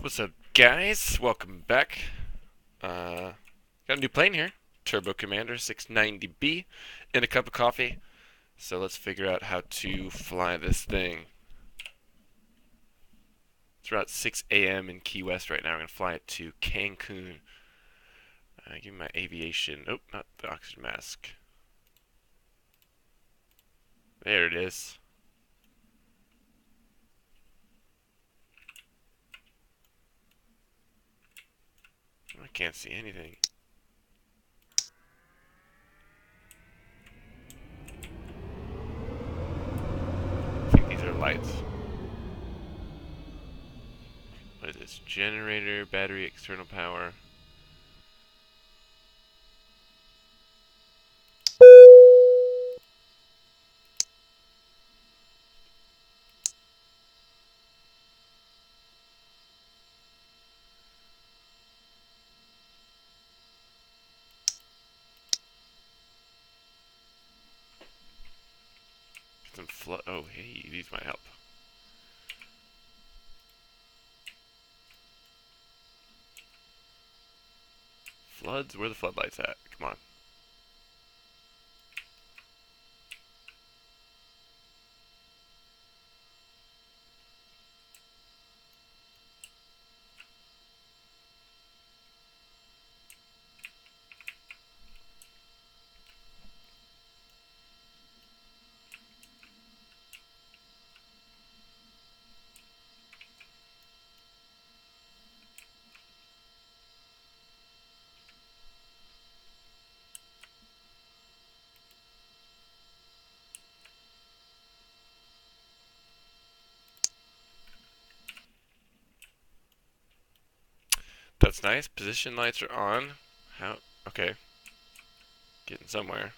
What's up, guys? Welcome back. Got a new plane here. Turbo Commander 690B and a cup of coffee. So let's figure out how to fly this thing. It's around 6 a.m. in Key West right now. We're going to fly it to Cancun. Give me my aviation. Oh, not the oxygen mask. There it is. I can't see anything. I think these are lights. What is this? Generator, battery, external power. Some flood. Oh, hey, these might help. Floods? Where are the floodlights at? Come on. That's nice. Position lights are on. How? Okay. Getting somewhere.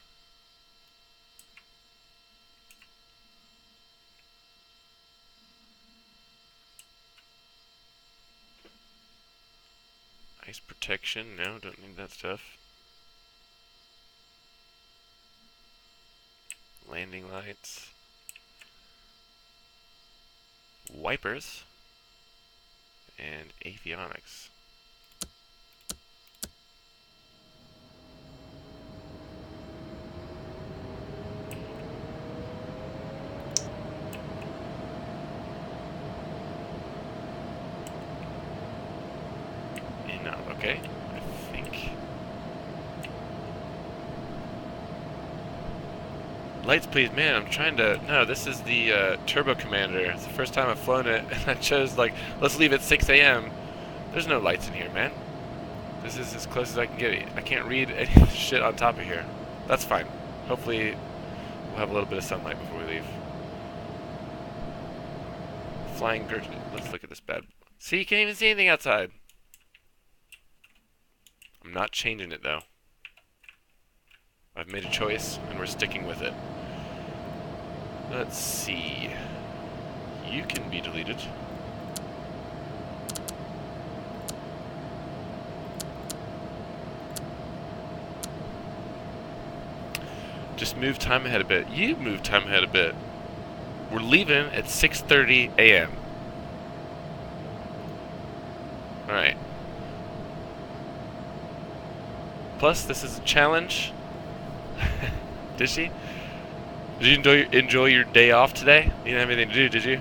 Ice protection. No, don't need that stuff. Landing lights. Wipers. And avionics. Okay, I think. Lights, please, man. I'm trying to. No, this is the Turbo Commander. It's the first time I've flown it, and I chose like, let's leave at 6 a.m. There's no lights in here, man. This is as close as I can get. I can't read any of the shit on top of here. That's fine. Hopefully, we'll have a little bit of sunlight before we leave. Flying Gurchin. Let's look at this bad. See, you can't even see anything outside. I'm not changing it, though. I've made a choice, and we're sticking with it. Let's see. You can be deleted. Just move time ahead a bit. You move time ahead a bit. We're leaving at 6:30 a.m. Alright. Plus, this is a challenge. Did she? Did you enjoy your day off today? You didn't have anything to do, did you?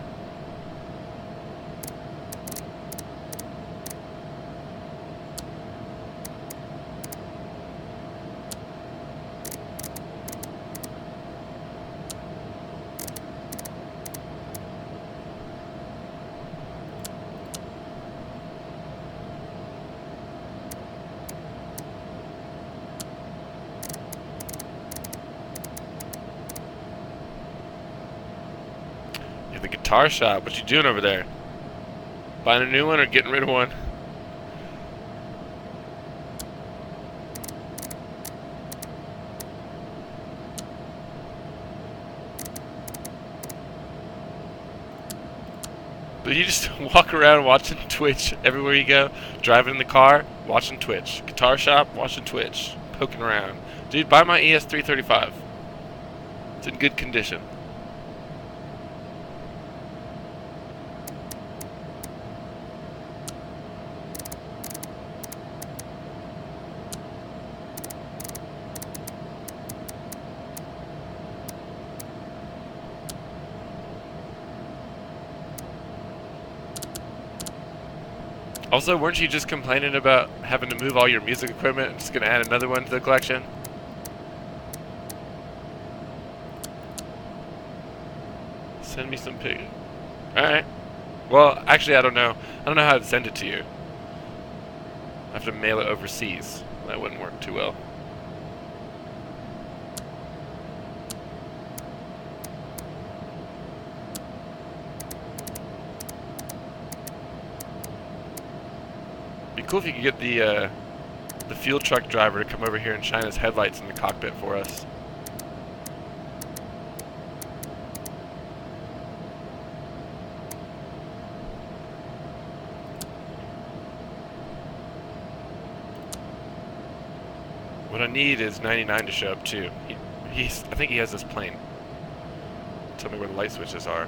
The guitar shop. What you doing over there? Buying a new one or getting rid of one? But you just walk around watching Twitch everywhere you go, driving in the car, watching Twitch, guitar shop, watching Twitch, poking around. Dude, buy my ES335. It's in good condition. Also, weren't you just complaining about having to move all your music equipment and just gonna add another one to the collection? Send me some pic. Alright. Well, actually, I don't know. I don't know how to send it to you. I have to mail it overseas. That wouldn't work too well. Be cool if you could get the fuel truck driver to come over here and shine his headlights in the cockpit for us. What I need is 99 to show up too. I think he has this plane. Tell me where the light switches are.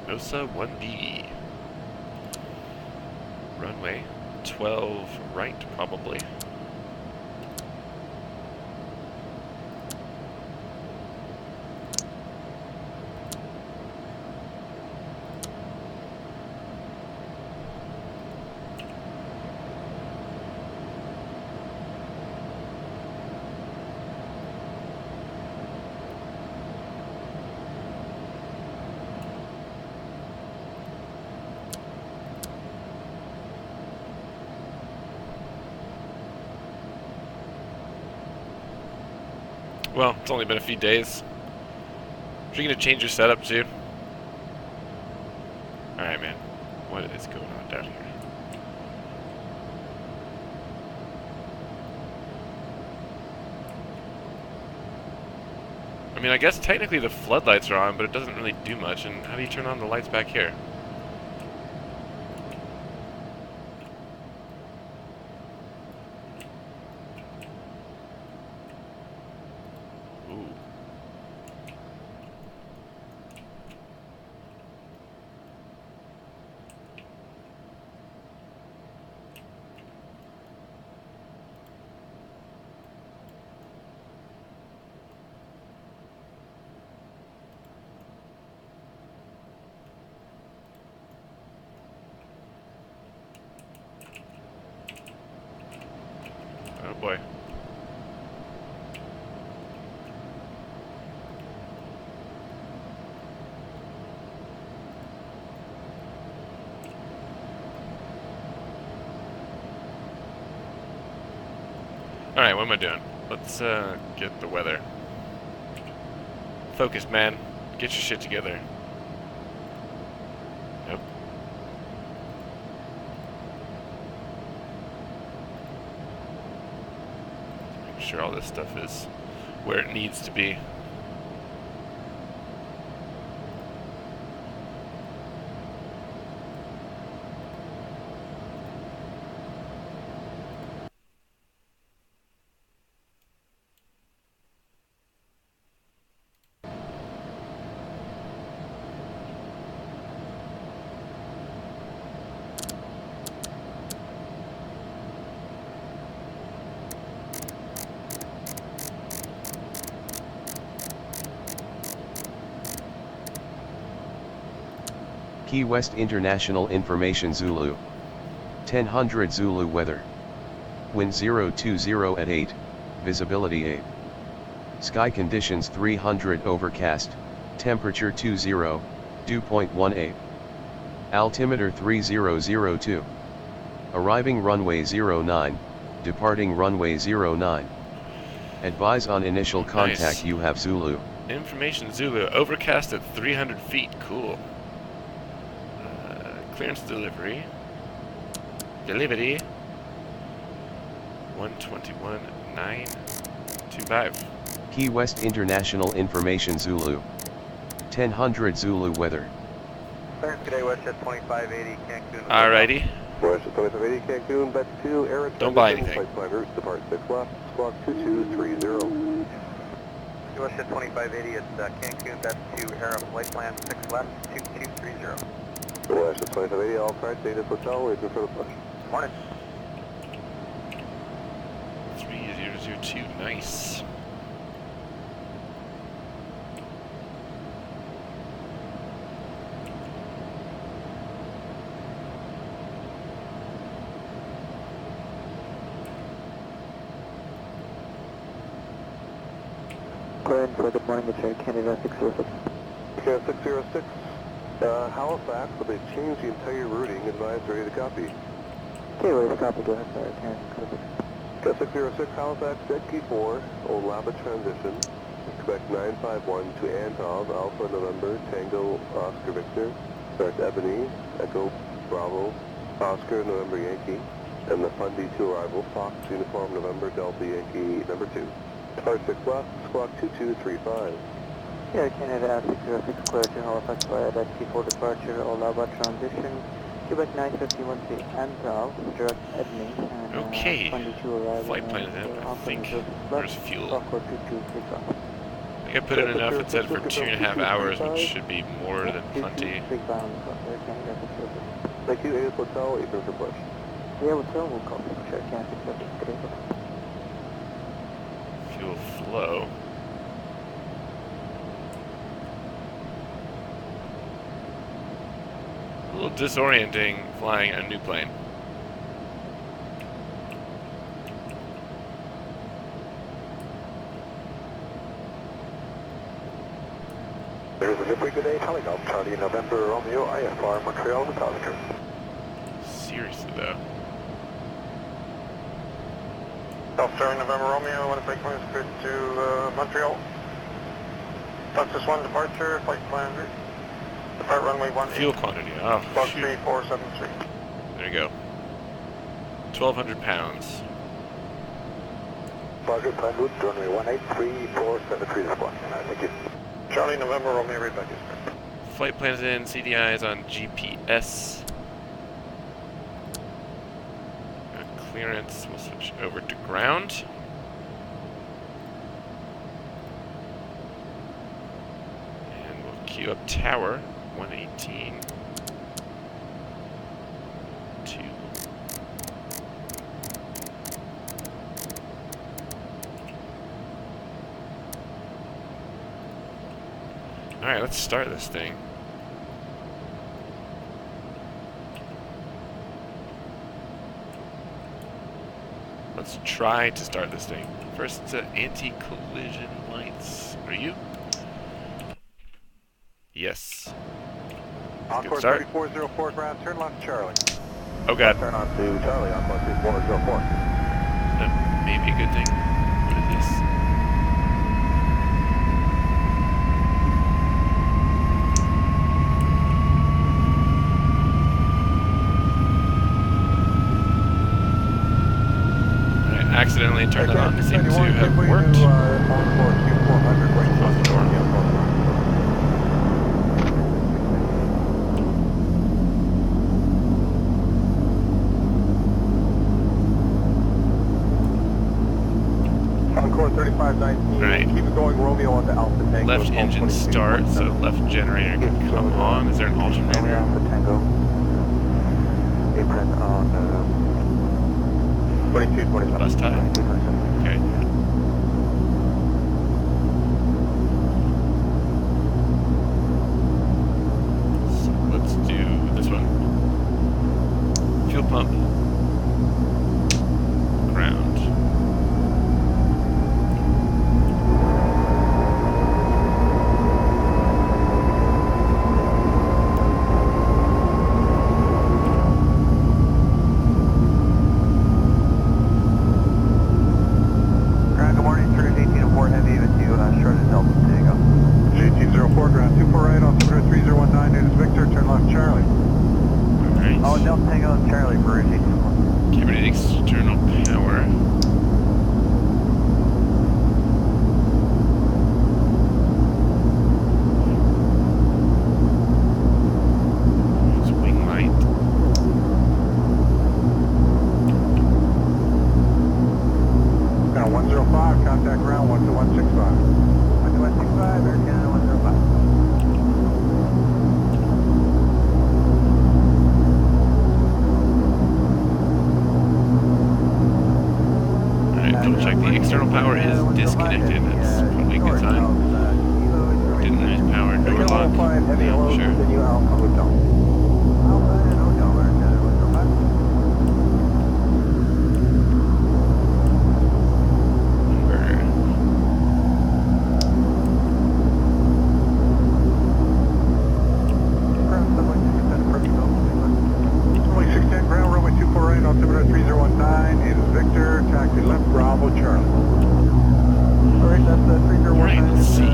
OSA 1D. Runway 12 right, probably. Well, it's only been a few days. Are you gonna change your setup too? Alright, man. What is going on down here? I mean, I guess technically the floodlights are on, but it doesn't really do much. And how do you turn on the lights back here? Oh boy. Alright, what am I doing? Let's get the weather. Focus, man. Get your shit together. Yep. Make sure all this stuff is where it needs to be. Key West International Information Zulu. 1000 Zulu weather. Wind 020 at 8, visibility 8. Sky conditions 300 overcast, temperature 20, dew point 18. Altimeter 3002. Arriving runway 09, departing runway 09. Advise on initial contact. Nice. You have Zulu. Information Zulu, overcast at 300 feet, cool. Clearance delivery. Delivery. 121.925. Key West International Information Zulu. 1000 Zulu weather. Clearance today, WestJet 2580, Cancun. Alrighty. WestJet 2580, Cancun, back to air. Don't buy anything. Flight routes, depart 6 left, squawk 2230. WestJet 2580, it's Cancun, back to air, flight plan 6 left, 2230. WestJet 2580, all card, Davis Hotel, waiting for the push. Morning. 3 002, nice. Good morning, it's Air Canada 606. Okay, 606. Halifax, but they changed the entire routing. Advised ready to copy. Okay, ready to copy. Go ahead, sir. Canada 606. Okay, 606 Halifax, dead key 4, Old Lava transition. Quebec 951 to Antov, Alpha November, Tango, Oscar Victor. Starts Ebony, Echo, Bravo, Oscar, November Yankee. And the Fundy to arrival, Fox, Uniform, November, Delta Yankee, number 2. Car 6 left, squawk 2235. Air Canada 606, clear to Halifax via dead key 4 departure, Old Lava transition. Quebec 951 to Antov, direct Ebony. And, Okay. Fundy to arrival. Flight plan is in, I think. Where's fuel? Squawk 2235. I think I put in enough. It said for 2.5 hours, which should be more than plenty. Thank you, AS Hotel, April for push. Yeah, Hotel will call for Air Canada 606. Fuel flow. A little disorienting flying a new plane. There's a Zipway today, Takeoff, Charlie, November, Romeo, IFR, Montreal, with Oscar. Seriously though. South Starring November Romeo, Winnipeg plane is cleared to Montreal. Texas 1 departure, flight plan, depart runway 18. Fuel quantity, oh Bug shoot. 3473. There you go. 1,200 pounds. Roger, plan route, runway 18347 response. Thank you. Charlie November Romeo, read back is correct. Flight plans in, CDI is on GPS. Clearance, we'll switch over to ground. And we'll queue up tower, 118. 2. Alright, let's start this thing. Let's try to start this thing. First, anti-collision lights. Are you? Yes. Encore 3404 ground, turn left Charlie. Oh god. Turn on to Charlie, Encore 3404. That may be a good thing. What is this? Accidentally turned that on. It seems to have worked. Encore 3519. Right. Keep it going, Romeo on the Alpha Tango. Left engine start, so left generator can come on. Is there an alternator? Alpha Tango. Apron on 2227. Bus tie? Okay. So let's do this one. Fuel pump. Ground. Good morning, Cruise 1804 Heavy with you, shorted Delta Takeoff. 1804 ground, 24 right, altimeter 3019, it is Victor, turn left Charlie. Alright. Oh, Delta Tango and Charlie for Rouge 1804. Give it external power. It's wing light. Now 105, contact ground 12165. 12165, Air Canada 105. Alright, Double check the external power is disconnected. That's probably a good sign. Didn't lose power, door lock. No, sure. Altimeter 3019 is Victor, taxi left, Bravo, Charlie. Alright, that's 3019. Right, let's see.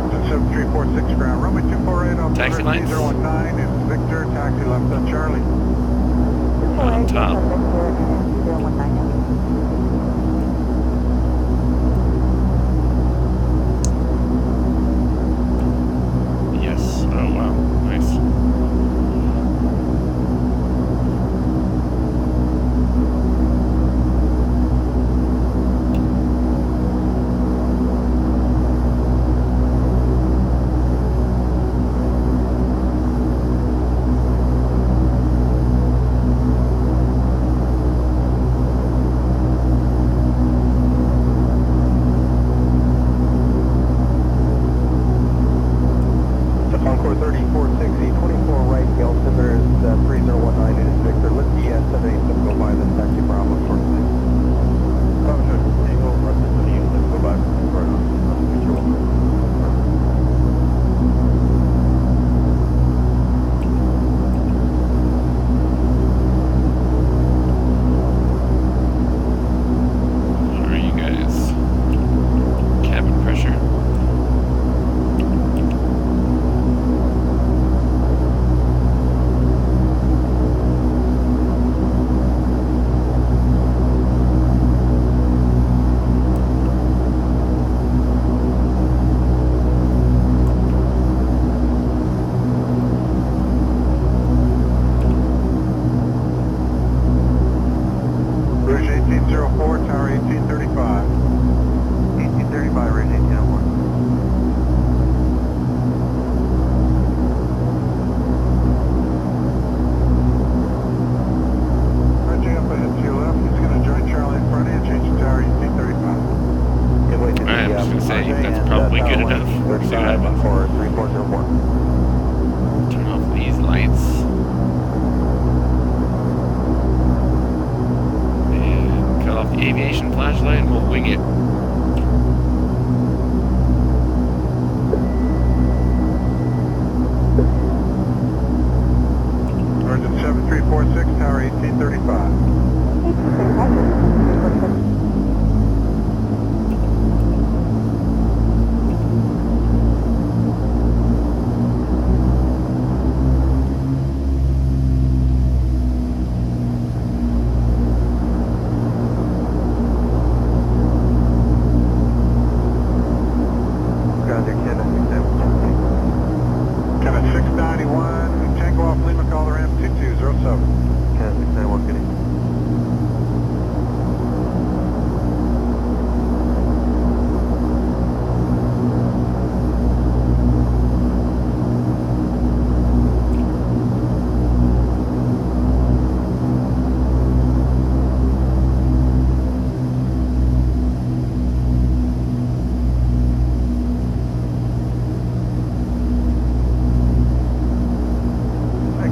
That's 7346 ground, runway 248, Taxi altimeter lights. 3019 is Victor, taxi left on Charlie. On top. Yes. Oh wow. Nice. Encore 3046, 24 right, the altimeter is 3019, it is Victor. Let the 787 go by this taxi Bravo, short thing. Roger, Eagle, Rustin to the unit, let's go by. What are you guys? Cabin pressure. Rouge 1804, tower 1835. 1835, Rouge 1804. Bridging up ahead to your left, he's going to join Charlie in front of you, change the tower 1835. Give way to I'm just gonna say that's probably good enough. See what happens. For 3404. Turn off these lights. And cut off the aviation flashlight and we'll wing it. Virgin 7346, tower 1835. Kenneth 691, Takeoff, Lima, caller M2207. Kenneth 691, good evening.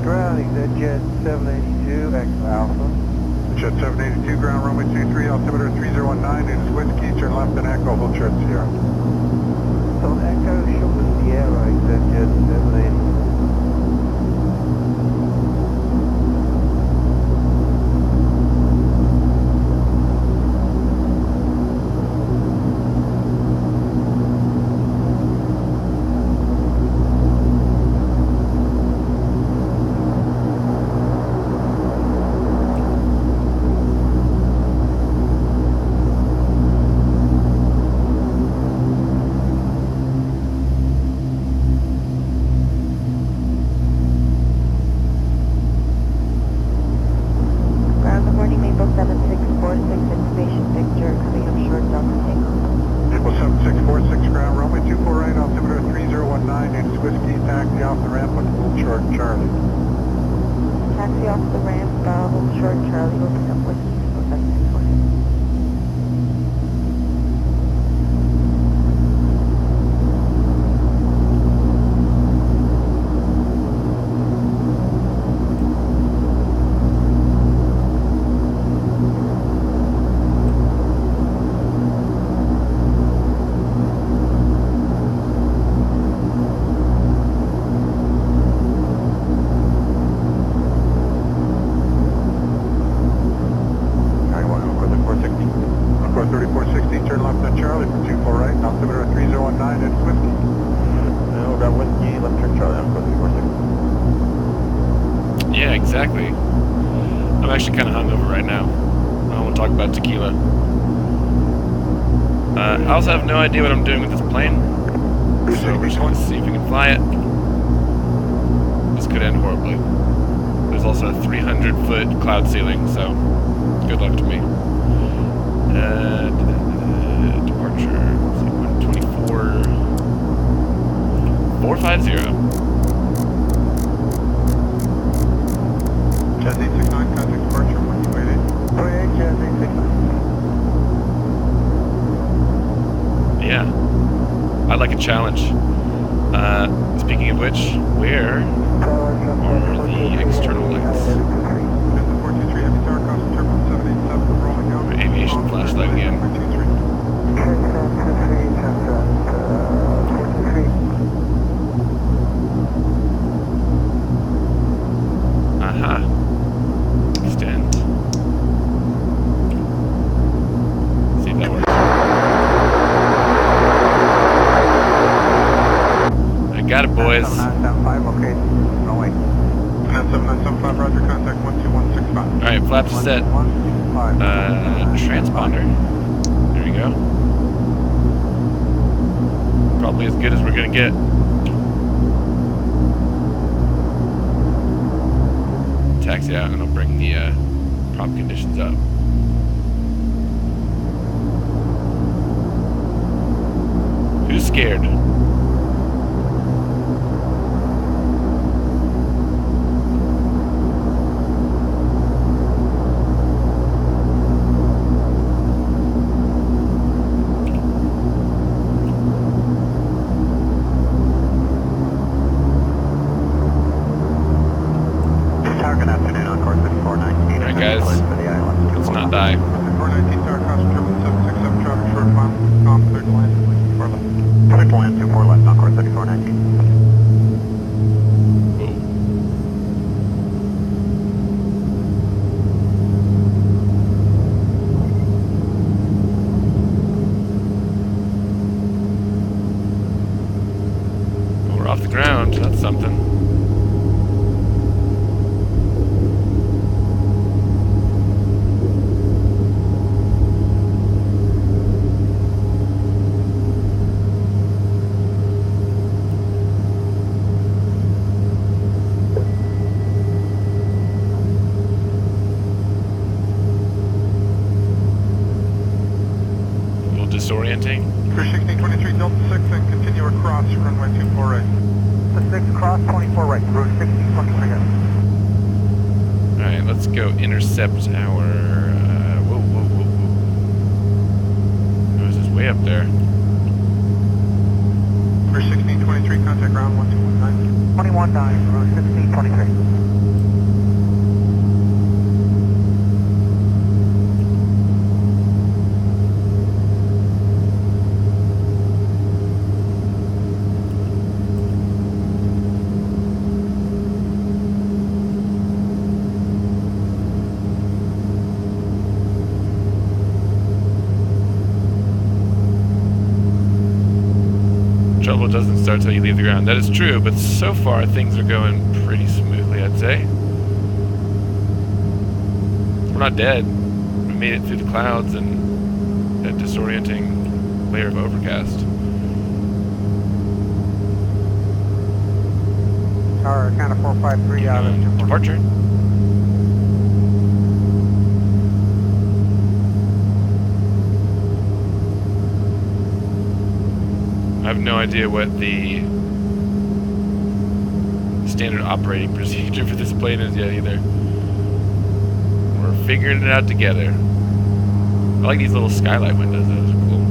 Grounding, that jet 782, X Alpha. Jet 782, ground runway 23, altimeter 3019, it is Whiskey, turn left and Echo, hold short Sierra. So Echo, show us Sierra, that jet 782. Taxi off the ramp, hold short, Charlie will pick up whiskey, so that's 646. Yeah, exactly. I'm actually kind of hungover right now. I don't want to talk about tequila. I also have no idea what I'm doing with this plane. So we're just going to see if we can fly it. This could end horribly. There's also a 300-foot cloud ceiling, so good luck to me. Departure, 124, 450. Jazz 869, contact departure, 1288. 28, Jazz 869. Yeah, I like a challenge. Speaking of which, where are the external lights? Jazz 423, heavy tower, cross turbo 787, rolling out. My aviation flashlight again. 423. Aha. Extend. See if that works. I got it, boys. 7975, okay. No wait. 7975, roger, contact 12165. Alright, flaps are set. 165. Transponder. There we go. Probably as good as we're gonna get. Taxi out and I'll bring the prop conditions up. Who's scared? Alright guys, let's not die. 419, tower, cross turbo 767, traffic short climb, calm, clear to land, 4 left. Clear to land, 24 left, Encore 3419. Whoa. We're off the ground, that's something. Disorienting. 31623 Delta 6 and continue across runway 24 right. The 6 cross 24 right, route 1623. Alright, let's go intercept our... whoa. Who's this way up there? 31623, contact ground 1219. 21-9, route 1623. Trouble doesn't start till you leave the ground. That is true, but so far things are going pretty smoothly, I'd say. We're not dead. We made it through the clouds and that disorienting layer of overcast. Tower, kind of 453 out of Departure. I have no idea what the standard operating procedure for this plane is yet either. We're figuring it out together. I like these little skylight windows, those are cool.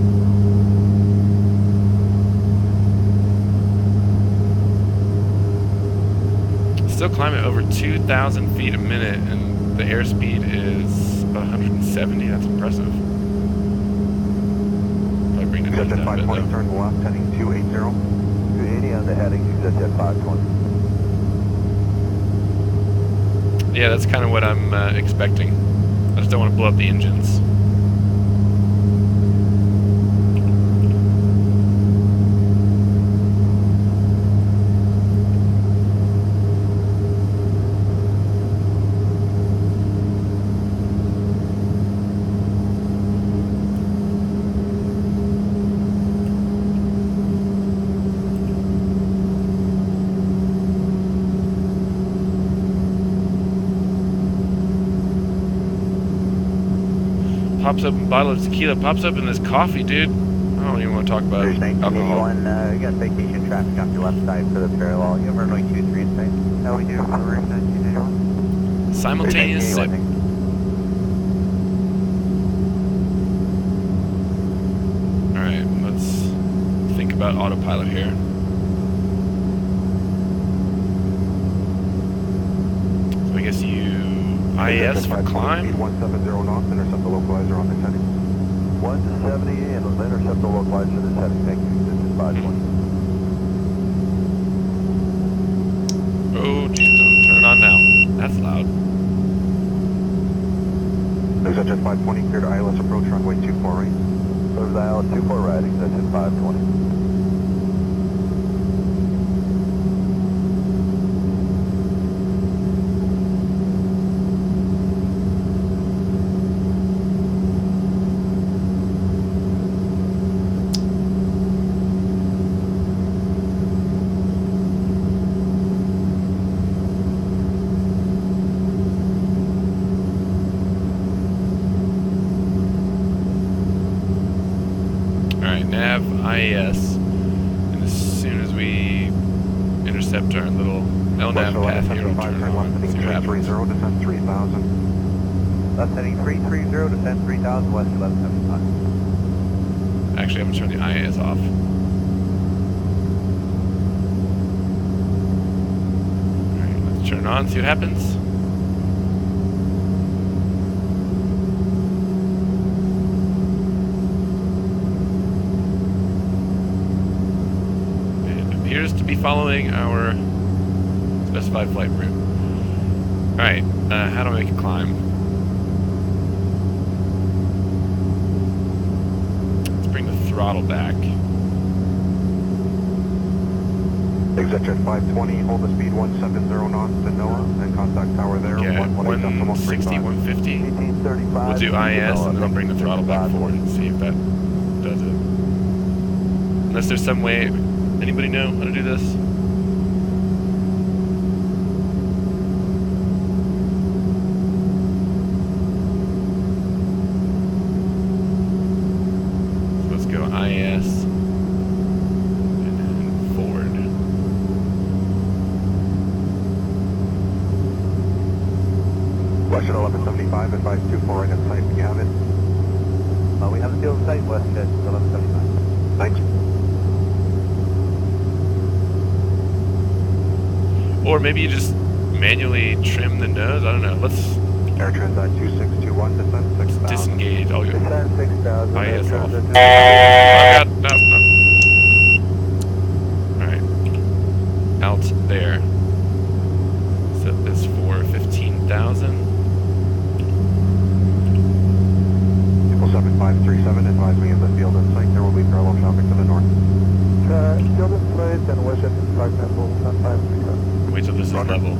Still climbing over 2,000 feet a minute, and the airspeed is about 170. That's impressive. Probably bring the nose Exit down a bit, 520, though. turn left, heading 280. 280 on the heading, exit 520. Yeah, that's kind of what I'm expecting. I just don't want to blow up the engines. Pops open bottle of tequila. Pops open this coffee, dude. I don't even want to talk about There's alcohol. 1981, you got vacation traffic on your left side for the parallel. You have runway 23 in sight? No, we do. We're in 1981. Simultaneous sip. Alright, let's think about autopilot here. So I guess you IAS for climb? 170 knots, intercept the localizer on this heading. 170 and intercept the localizer this heading. Thank you. This is 520. Oh, geez, don't turn it on now. That's loud. There's exit 520, clear to ILS approach runway 24 right. There's ILS 24 right, exit 520. Nav IAS, and as soon as we intercept our little LNAV path here, we'll turn it on and see what happens. Descend 3,000. Left heading 330, descend 3,000, west 1175. Actually, I'm going to turn the IAS off. Alright, let's turn it on, see what happens. Appears to be following our specified flight route. Alright, how do I make a climb? Let's bring the throttle back. Exit jet 520, hold the speed 170 knots to NOAA, and contact tower there. Yeah, 160, 150. We'll do IS, and then I'll bring the throttle back forward and see if that does it. Unless there's some way. Anybody know how to do this? So let's go IS and then forward. Western 1175, advise 24 right at sight. You have it? We have a field sight, west at 1175. Thanks. Or maybe you just manually trim the nose. I don't know. Let's Air Transat 2621, descend 6,000. disengage. I'll go. Descend 6,000. IS off. Oh God, no, no. Alright. Out there. Set this for 15,000. 7537, advise me of the field in sight. There will be parallel traffic to the north. Field in place and wish it is 537. Wait till this is level.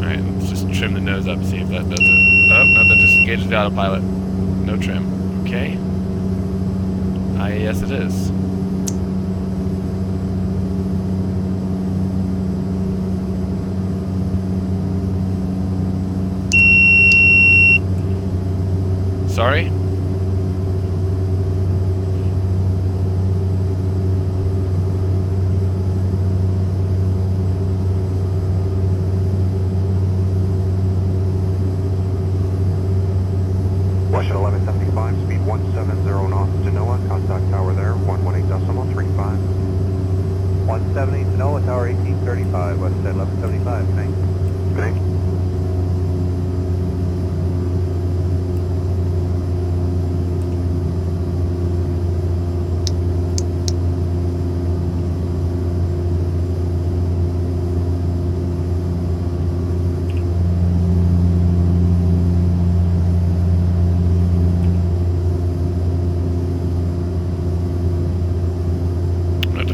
Alright, let's just trim the nose up, see if that does it. Oh, no, that disengages the autopilot. No trim. Okay. Yes, it is. Sorry? off Genoa, contact tower there, 118.35. 170 Genoa, tower 1835, west 1175, thanks. Thank you.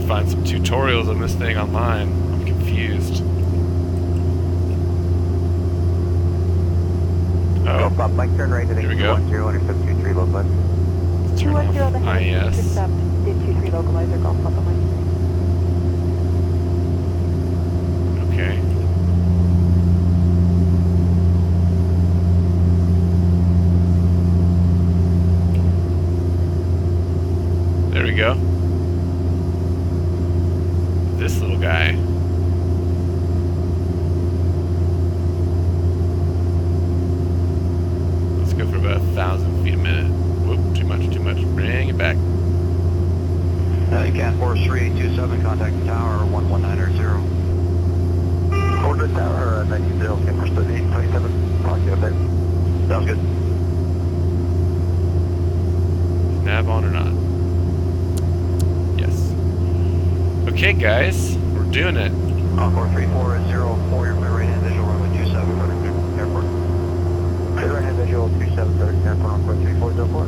Find some tutorials on this thing online. I'm confused. Oh, Golf Mike, turn right at Here we go. 810, intercept 23 localizer. let's turn 210 off the head, IS. intercept, did 23 localizer, Golf Papa Mike. Okay. There we go. This little guy. Let's go for about 1,000 feet a minute. Whoop, too much, too much. Bring it back. CAT 43827, contact the tower, 11900. Order the tower, 19 Camera Study 827, okay, okay. Sounds good. Nav on or not? Yes. Okay, guys, we're doing it. Encore 3404, your right hand visual runway 27, Frederick Airport. Clear right hand visual 27, Frederick Airport, Encore 3404.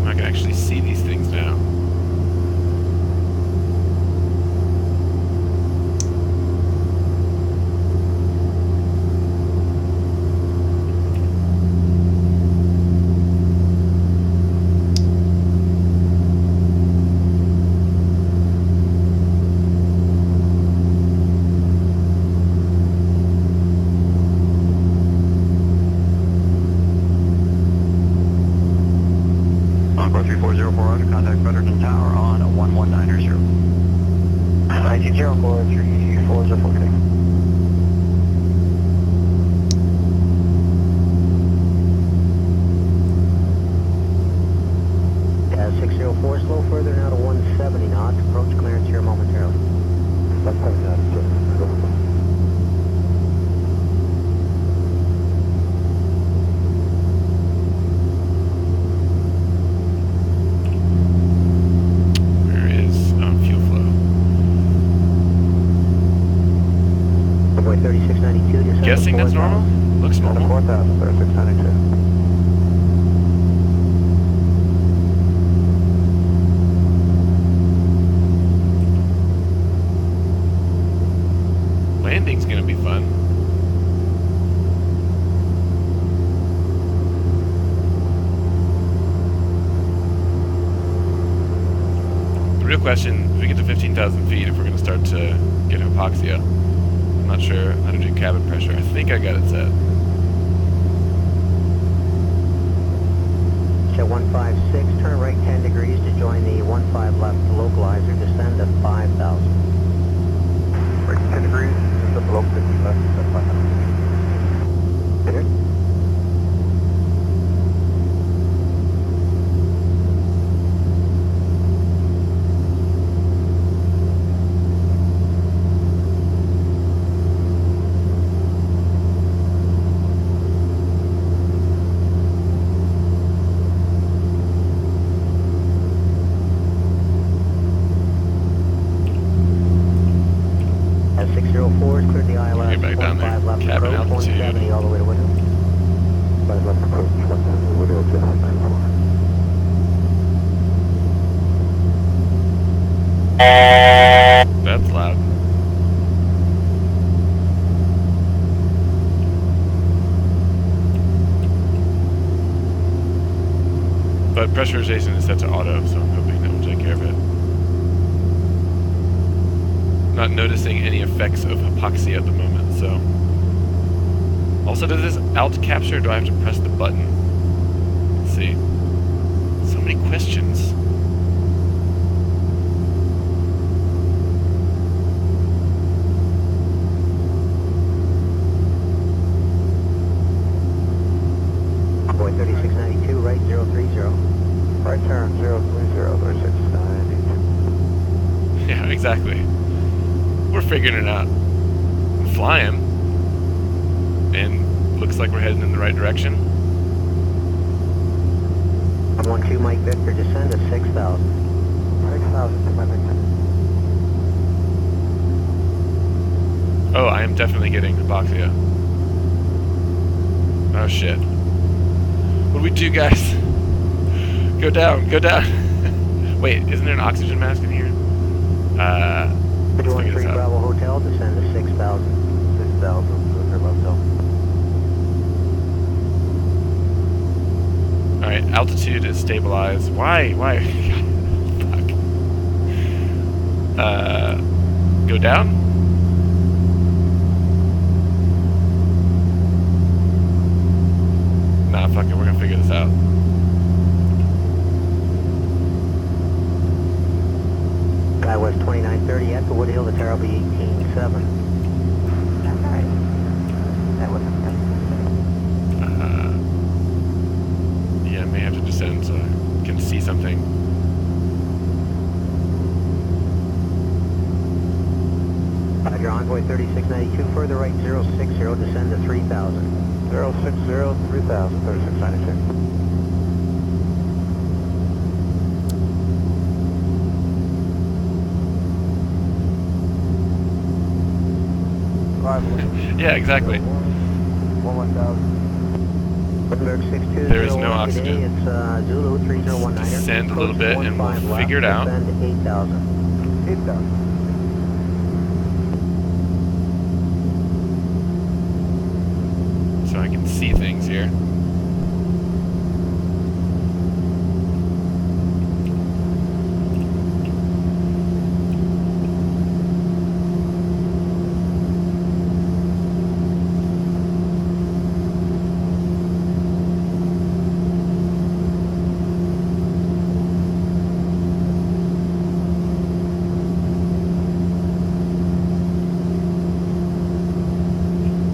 I can actually see these things now. Encore 3404, Roger, contact Fredericton Tower on 11900. 19 Encore 3404, okay. Yeah, 604, slow further now to 170 knots. Approach clearance here momentarily. 170 knots, Where is fuel flow? Runway 3692, descend Guessing to that's 4000. normal? Looks normal. 4000, 3692. Landing's gonna be fun. The real question, if we get to 15,000 feet, if we're gonna start to get hypoxia. I'm not sure how to do cabin pressure. I think I got it set. Check 156, turn right 10 degrees to join the 15 left localizer. Descend to 5000. Right 10 degrees, the below 50 left, that's fine. Hit it. As 604 is cleared the ILS. Get back down there. 15 left Cabin approach, altitude. 170 all the way to Woodhill. 5 left approach, 110, Woodhill, 294. That's loud. But pressurization is set to auto, so I'm hoping that will take care of it. Not noticing any effects of hypoxia at the moment, so. Also, does this alt capture, or do I have to press the button? Let's see. So many questions. Envoy 3692, right 030. Right turn 030, 3692. Yeah, exactly. We're figuring it out. We're flying. And looks like we're heading in the right direction. 112 Mike Victor, descend to 6,000. 6,000 to my Victor. Oh, I am definitely getting hypoxia. Oh shit. What do we do, guys? Go down, go down. Wait, isn't there an oxygen mask in here? Let's figure 213 this out. Bravo Hotel, descend to 6,000. 6,000, Alright, altitude is stabilized. Why? Fuck. Go down? Nah, fuck it, we're gonna figure this out. SkyWest 2930, Echo Wood Hill to Terrell be 18.7. That's right. That wasn't Yeah, I may have to descend so I can see something. Roger, Envoy 3692, further right 060, descend to 3,000. 060, 3000, 3692. Yeah, exactly. 1000. Wittenberg 6201. There is no oxygen. Today it's Zulu 3019er. Descend a little bit and we'll 15 left, figure it out. Descend to 8,000. 8,000. So I can see things here.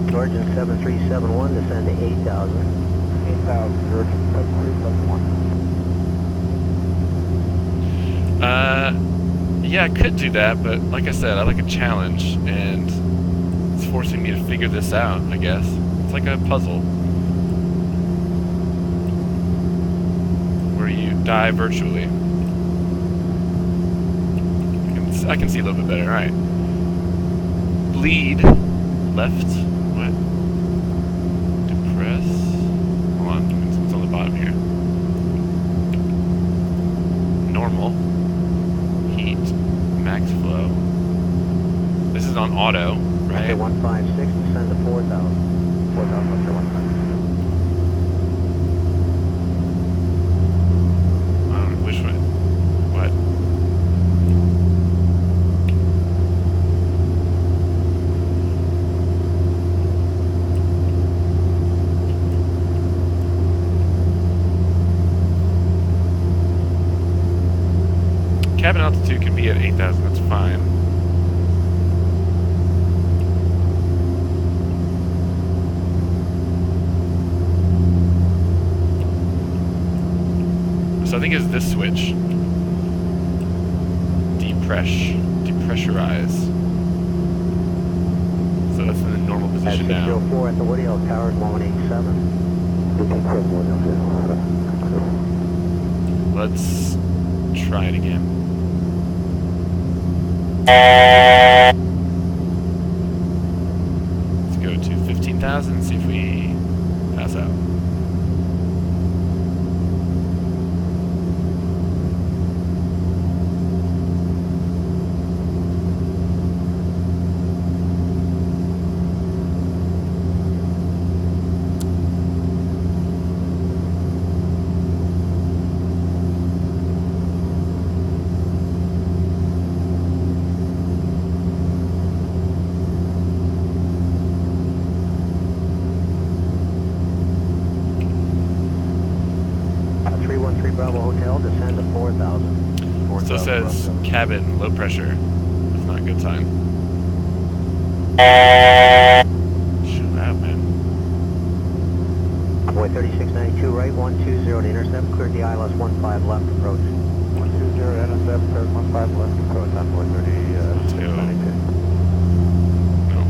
Georgian 7371, descend to 8,000. 8,000, Georgian 7371. Yeah, I could do that, but like I said, I like a challenge, and it's forcing me to figure this out, I guess. It's like a puzzle. Where you die virtually. I can see a little bit better, alright. Bleed. Left. What? Depress. Hold on, it's on the bottom here. Normal. Heat. Max flow. This is on auto, right? Okay, 156, descend to 4,000. 4,000, okay, 1,000. I don't know, which way? What? Cabin altitude can be at 8,000, that's fine. So I think it's this switch. Depressurize. So that's in the normal position now. 604 at the Woody Hill Towers, 1187. 1871, Let's try it again. Let's go to 15,000 and see if we pass out. Bravo Hotel, descend to 4,000. Still says cabin, low pressure. That's not a good sign. Chill out, man. Runway 3692 right, 120 to intercept, cleared the ILS 15 left approach. 120 intercept, cleared 15 left approach, Runway 3692. No.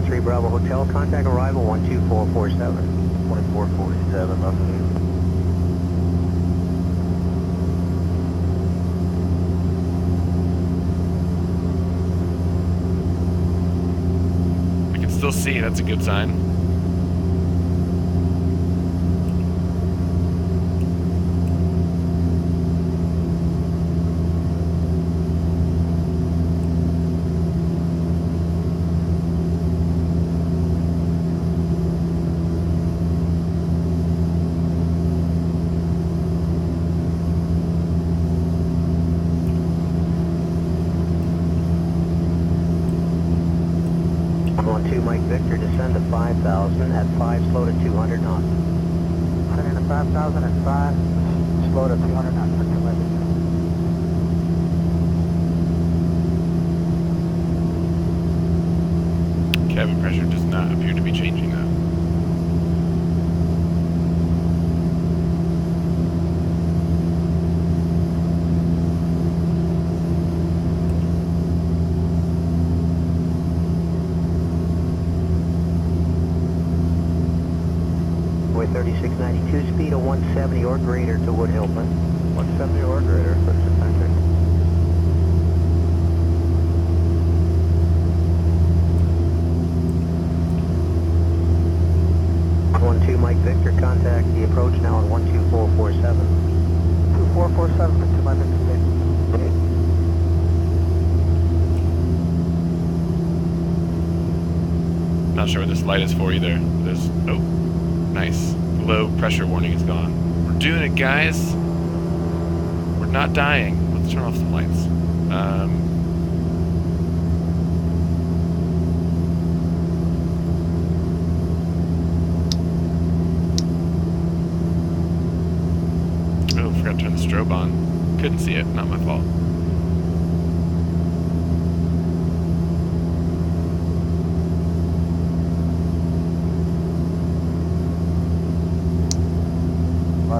Three Bravo Hotel, contact arrival 12447. 2447, nothing. We can still see, that's a good sign. Mike Victor, descend to 5,000 at 5, slow to 200 knots. Descending to 5,000 at 5, slow to 200 knots for 2 minutes. Cabin pressure does not appear to be changing now. Runway 3692, speed of 170 or greater to Wood Hilton. 170 or greater, 3692. Mike Victor, contact the approach now on 12447. 2447 for 2 Mike Victor, Not sure what this light is for either. There's, oh, nice. The low pressure warning is gone. We're doing it, guys. We're not dying. Let's turn off some lights. Oh, forgot to turn the strobe on. Couldn't see it. Not my fault.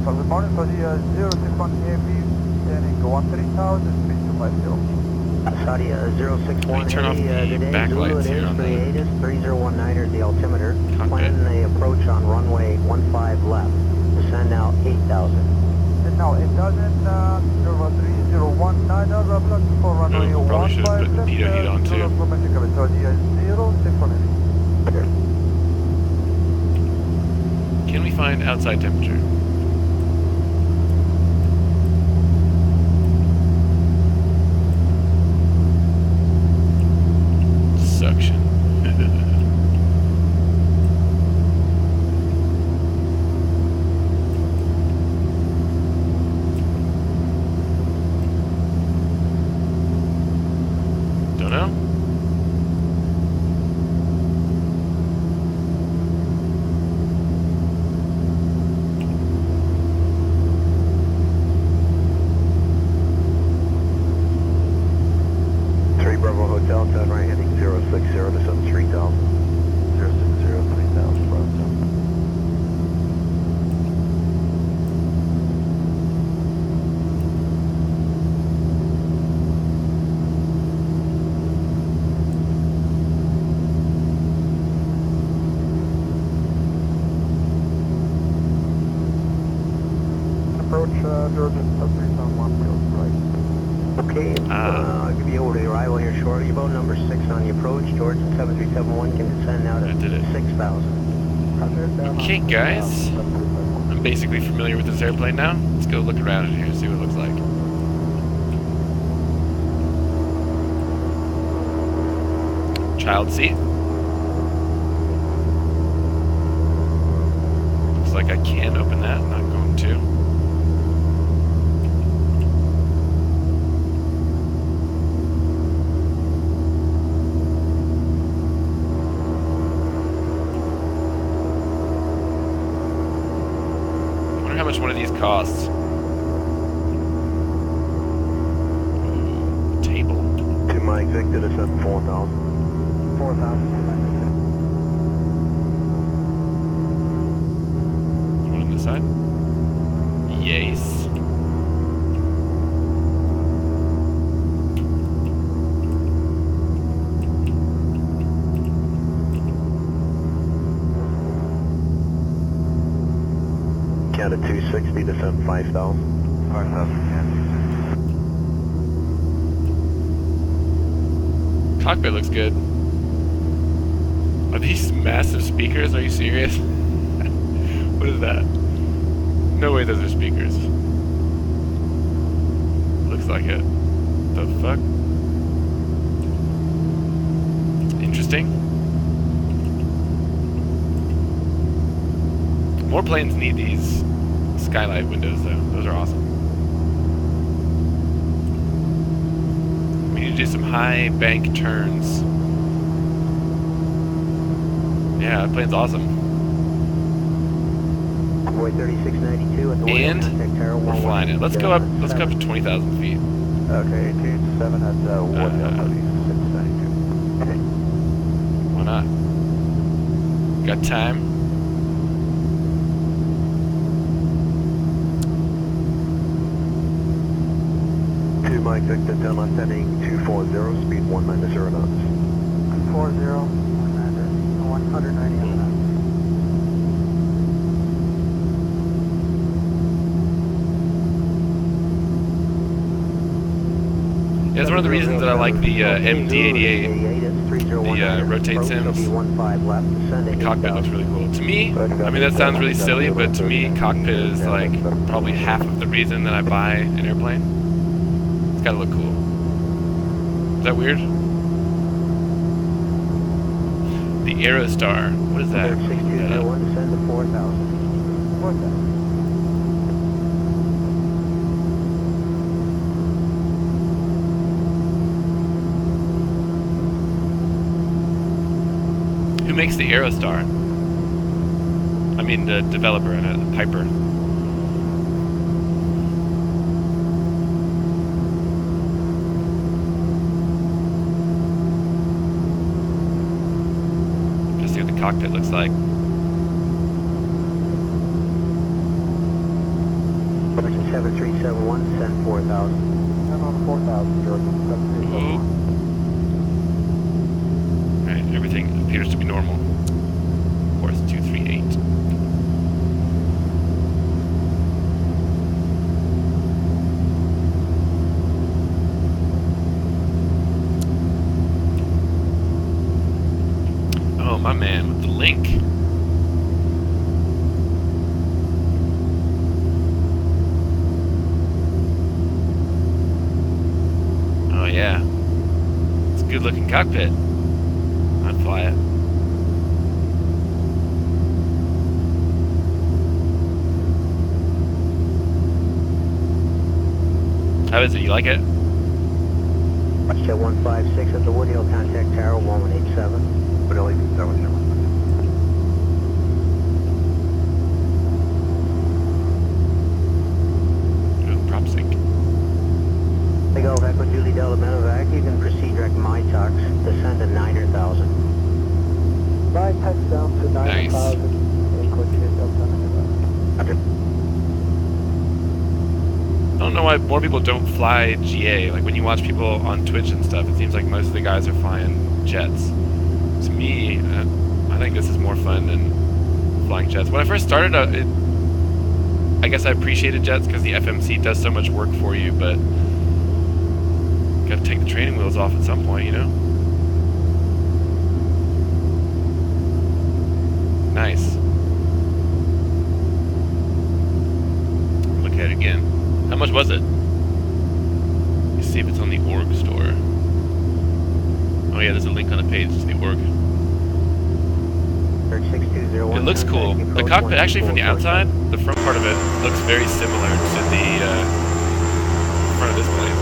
So good morning, for the 061 Heavy, standing 13,000, speed 250. Saudi 061 turn off the today, backlights Zulu, it here is on the 38, 3019 is the altimeter. cockpit. Plan the approach on runway 15 left. Descend now 8,000. And now 8,000, 03019, looking for runway Oh, probably should have 15 put the pitot heat on too. So the 061 Heavy. Can we find outside temperature? Suction. Don't know. Bravo Hotel, turn right heading 060 to 3000. 060, 3000, Bravo. Approach Georgia 3,1 right. Okay, I'll give you over to the arrival here shortly. Boat number 6 on the approach. Georgia 7371 can descend now to I did it. 6,000. Okay, guys. I'm basically familiar with this airplane now. Let's go look around in here and see what it looks like. Child seat. Looks like I can open that. I'm not going to. How much one of these costs. Victor, descend 4,000. 4,000 to Mike Victor. One on this side? Yes. Count at 260, descend 5,000. 5,000, Cockpit looks good. Are these massive speakers? Are you serious? What is that? No way those are speakers. Looks like it. The fuck? Interesting. More planes need these skylight windows though. Those are awesome. We need to do some high bank turns. Yeah, that plane's awesome. Boy 3692 at the wheel, And contact tower we're flying it. Let's go up to 20,000 feet. Okay, 27 at Woodhill, 3692. Okay. Why not? Got time? Two Mike Victor, 10 left heading 240, speed 190 knots. 40, 190 knots. Yeah, it's one of the reasons that I like the MD88. The rotate sims. The cockpit looks really cool. To me, I mean that sounds really silly, but to me, cockpit is like probably half of the reason that I buy an airplane. It's gotta look cool. Is that weird? The Aerostar. What is that? 6201, descend to 4,000. 4,000. Who makes the Aerostar? I mean the developer, Piper. Just see what the cockpit looks like. 7371, descend 4,000. I'm on 4,000, Jordan. Ooh. Alright, everything appears to be normal. Course 238. Oh, my man with the link. Oh yeah. It's a good looking cockpit. I'd fly it. How is it? You like it? Jet 156 at the Woodhill, contact tower 1187. Woodhill 87. Ooh, prop sync. Takeoff, Echo Julie Delta Medevac, you can proceed direct MyTox, descend to 9,000. By touchdown to 9,000. I don't know why more people don't fly GA. Like when you watch people on Twitch and stuff, it seems like most of the guys are flying jets. To me, I think this is more fun than flying jets. When I first started, I guess I appreciated jets because the FMC does so much work for you, but you gotta take the training wheels off at some point, you know? Nice. Look at it again. How much was it? Let's see if it's on the org store. Oh yeah, there's a link on the page to the org. It looks cool. The cockpit, actually from the outside, the front part of it looks very similar to the front of this plane.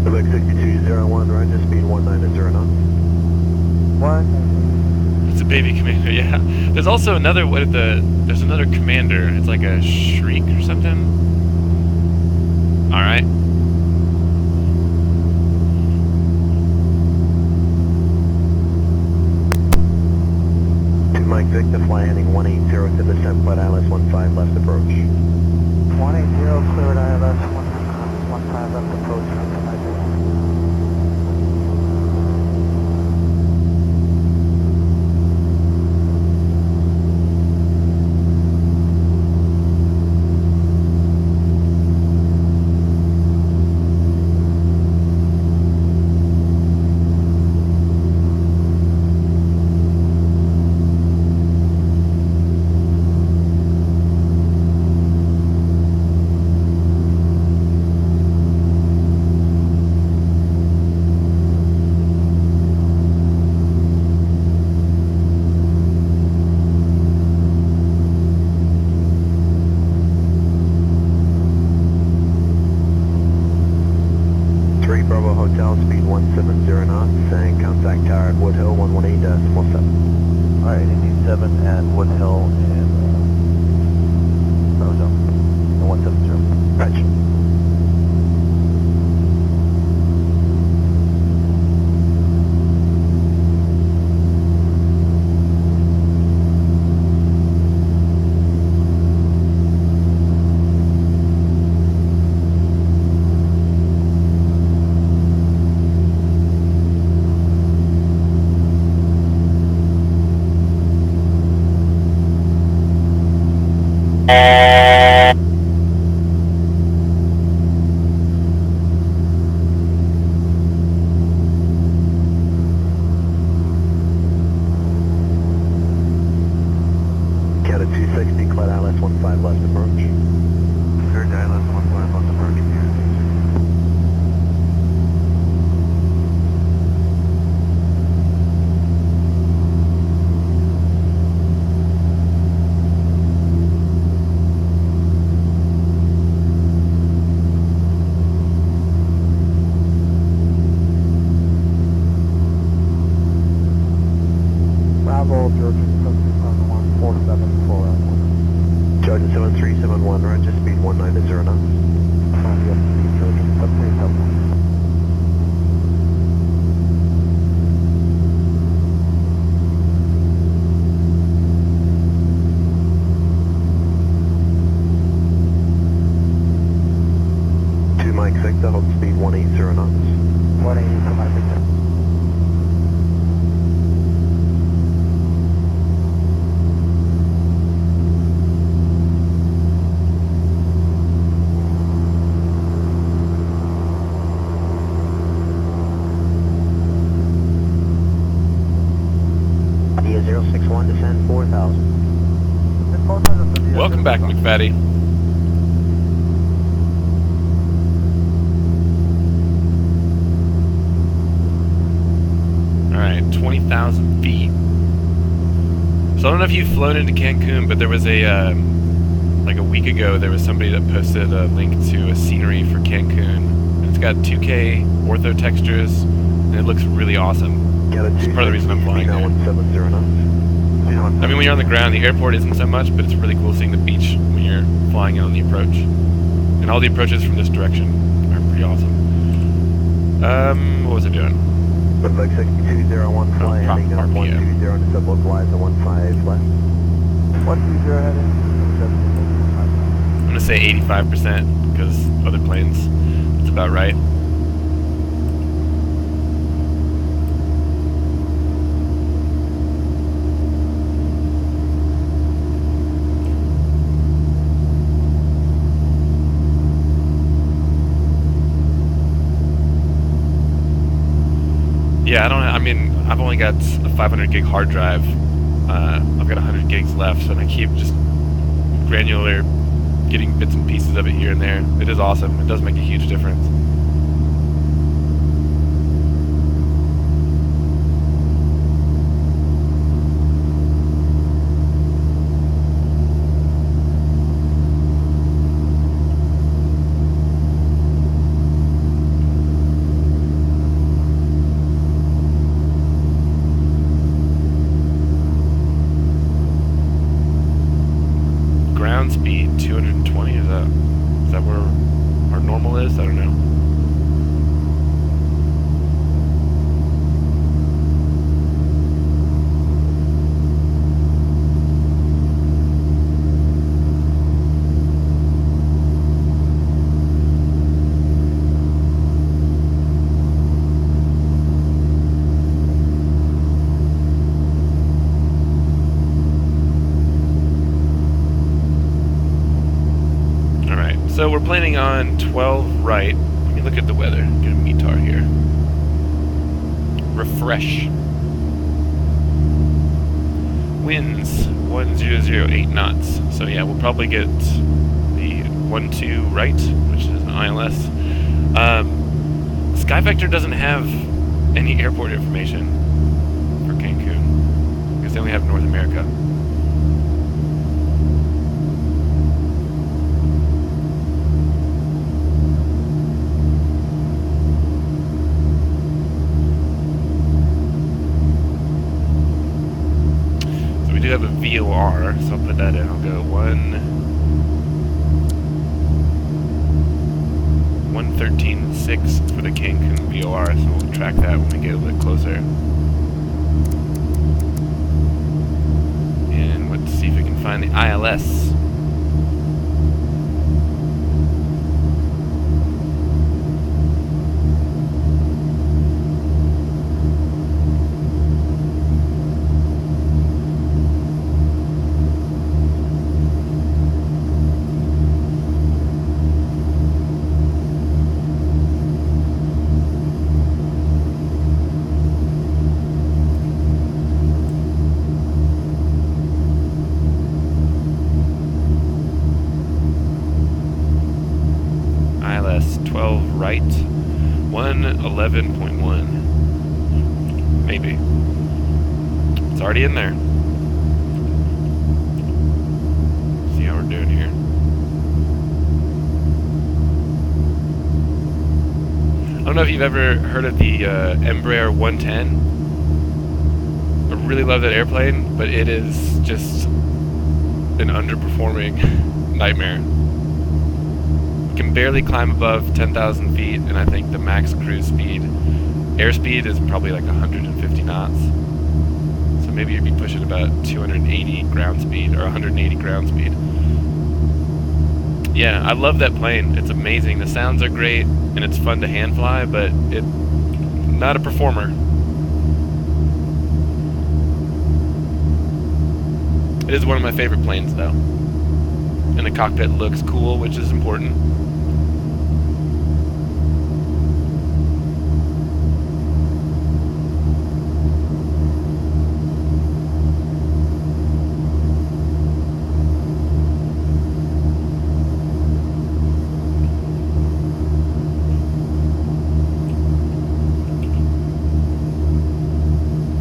Quebec 6201, Roger, speed 190 knots. What? It's a baby commander, yeah. There's also another, there's another commander. It's like a Shriek or something. Alright. Mike Victor, fly heading 180 to descent, flight ILS 15 left approach. 180, cleared ILS 15 left approach. Bravo Hotel, speed 170 knots, and contact tower at Woodhill 118.7. Alright, Indy 7 at Woodhill and Hotel, 170. Roger. Canada 260, cleared ILS 15 left approach. Cleared ILS 15 left approach. Bravo, Georgia, 147 Georgia 7371, roger, speed 190 knots. Yes, Georgia, 7371. Mike Victor, hold speed 180 knots. 180 for Mike Victor. India 061, descend 4,000. Welcome back, McFaddy. Alright, 20,000 feet. So I don't know if you've flown into Cancun, but there was a, like a week ago, there was somebody that posted a link to a scenery for Cancun. And it's got 2K ortho textures, and it looks really awesome. It's part of the reason I'm flying there. 170 knots. I mean, when you're on the ground, the airport isn't so much, but it's really cool seeing the beach when you're flying in on the approach. And all the approaches from this direction are pretty awesome. What was I doing? Looks 6201, fly heading on 120 to sublocalize at 15 left. 120 heading. I'm going to say 85%, because other planes, it's about right. Yeah, I mean, I've only got a 500 gig hard drive. I've got 100 gigs left, and I keep just granular getting bits and pieces of it here and there. It is awesome. It does make a huge difference. that where our normal is? I don't know. So we're planning on 12 right. Let me look at the weather. Get a METAR here. Refresh. Winds 1008 knots. So yeah, we'll probably get the 12 right, which is an ILS. SkyVector doesn't have any airport information for Cancun because they only have North America. We do have a VOR, so I'll put that in. I'll go 113.6 for the Cancun VOR, so we'll track that when we get a little bit closer. And let's see if we can find the ILS. ILS 12 right, 111.1. Maybe. It's already in there. See how we're doing here. I don't know if you've ever heard of the Embraer 110. I really love that airplane, but it is just an underperforming nightmare. Can barely climb above 10,000 feet, and I think the max cruise speed, airspeed, is probably like 150 knots. So maybe you'd be pushing about 280 ground speed, or 180 ground speed. Yeah, I love that plane. It's amazing. The sounds are great, and it's fun to hand fly, but it's not a performer. It is one of my favorite planes, though. And the cockpit looks cool, which is important.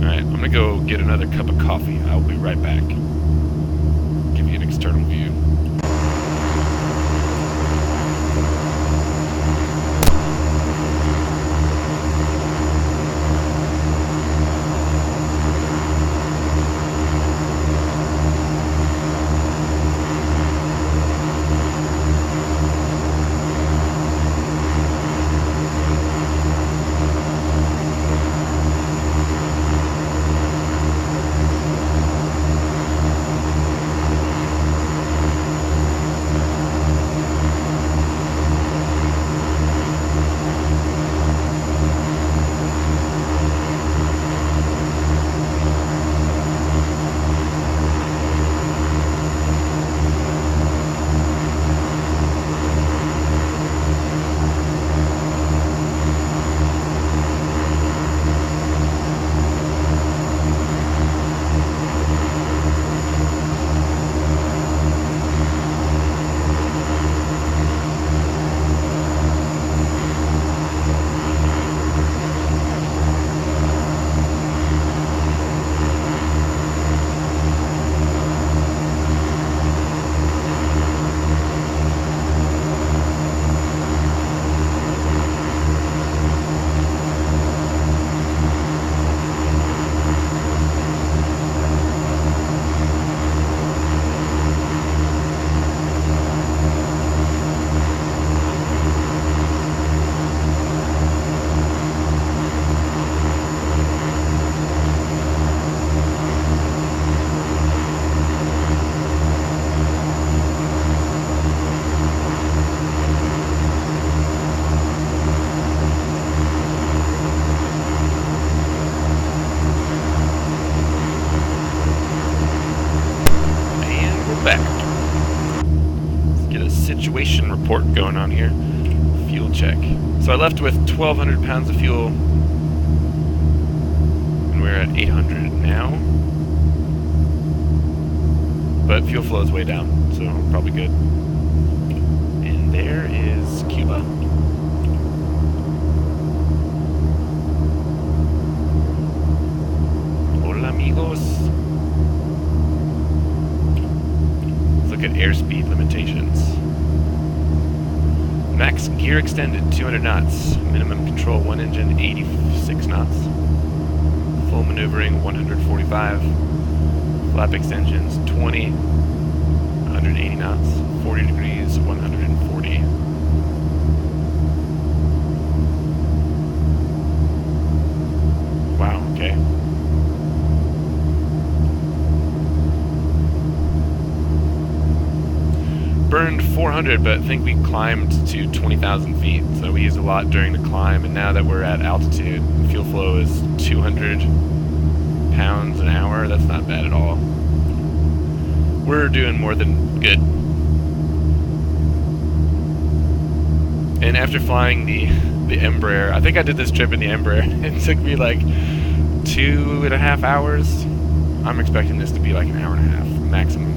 Alright, I'm gonna go get another cup of coffee. I'll be right back. Give you an external view. situation report going on here. Fuel check. So I left with 1,200 pounds of fuel, and we're at 800 now. But fuel flow is way down, so we're probably good. And there is Cuba. Hola, amigos. Let's look at airspeed limitations. Max gear extended, 200 knots. Minimum control, one engine, 86 knots. Full maneuvering, 145. Flap extensions, 20. 180 knots. 40 degrees, 140. Wow, okay. Burned 400, but I think we climbed to 20,000 feet, so we used a lot during the climb, and now that we're at altitude, fuel flow is 200 pounds an hour. That's not bad at all. We're doing more than good. And after flying the Embraer, I think I did this trip in the Embraer, it took me like 2.5 hours. I'm expecting this to be like an hour and a half maximum.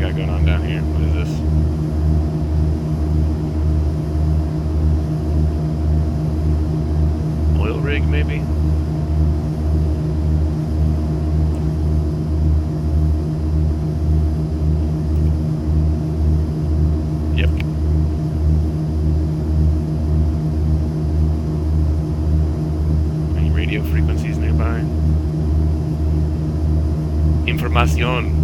Got going on down here. What is this? Oil rig, maybe? Yep. Any radio frequencies nearby? Información.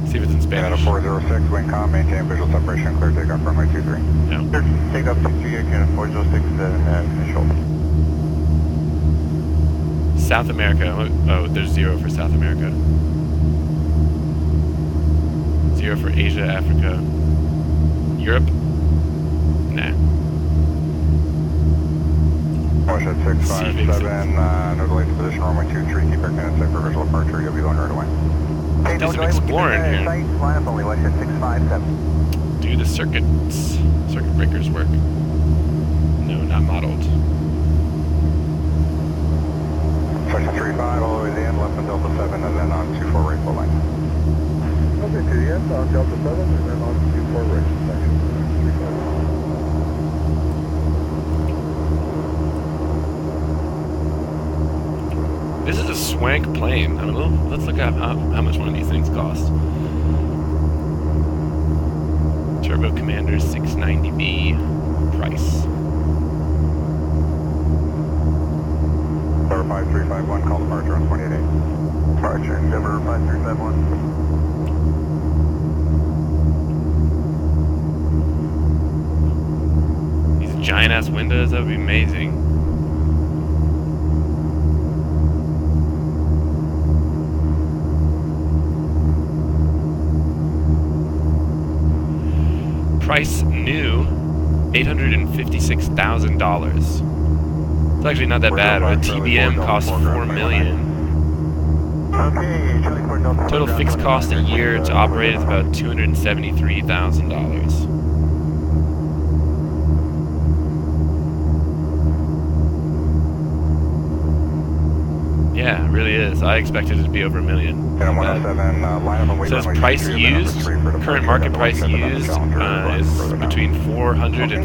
See if it's in Spanish. 406, wind calm, maintain visual separation, clear takeoff runway 23. No. Takeoff 23, Canada 406, initial. South America. Oh, there's 0 for South America. 0 for Asia, Africa. Europe? Nah. Washington 657, no delay to position, runway 23, keep aircraft safe for visual departure, you'll be going right away. Do some exploring here. Line up only Washington 657. Do the circuit breakers work? No, not modeled. Section 35 all the way to the end, left on Delta 7, and then on 24 right full line. Okay, to the end on Delta 7, and then on 24 right section 35. This is a swank plane. I don't know. Let's look at how much one of these things costs. Turbo Commander 690B price. Endeavour 5351, call departure on 28.8. Departure, Endeavour 5351. These giant ass windows, that would be amazing. Price new, $856,000. It's actually not that bad. A TBM costs $4 million. Total fixed cost a year to operate is about $273,000. Yeah, it really is. I expected it to be over $1 million. It says price used, current market price used is between $400,000 and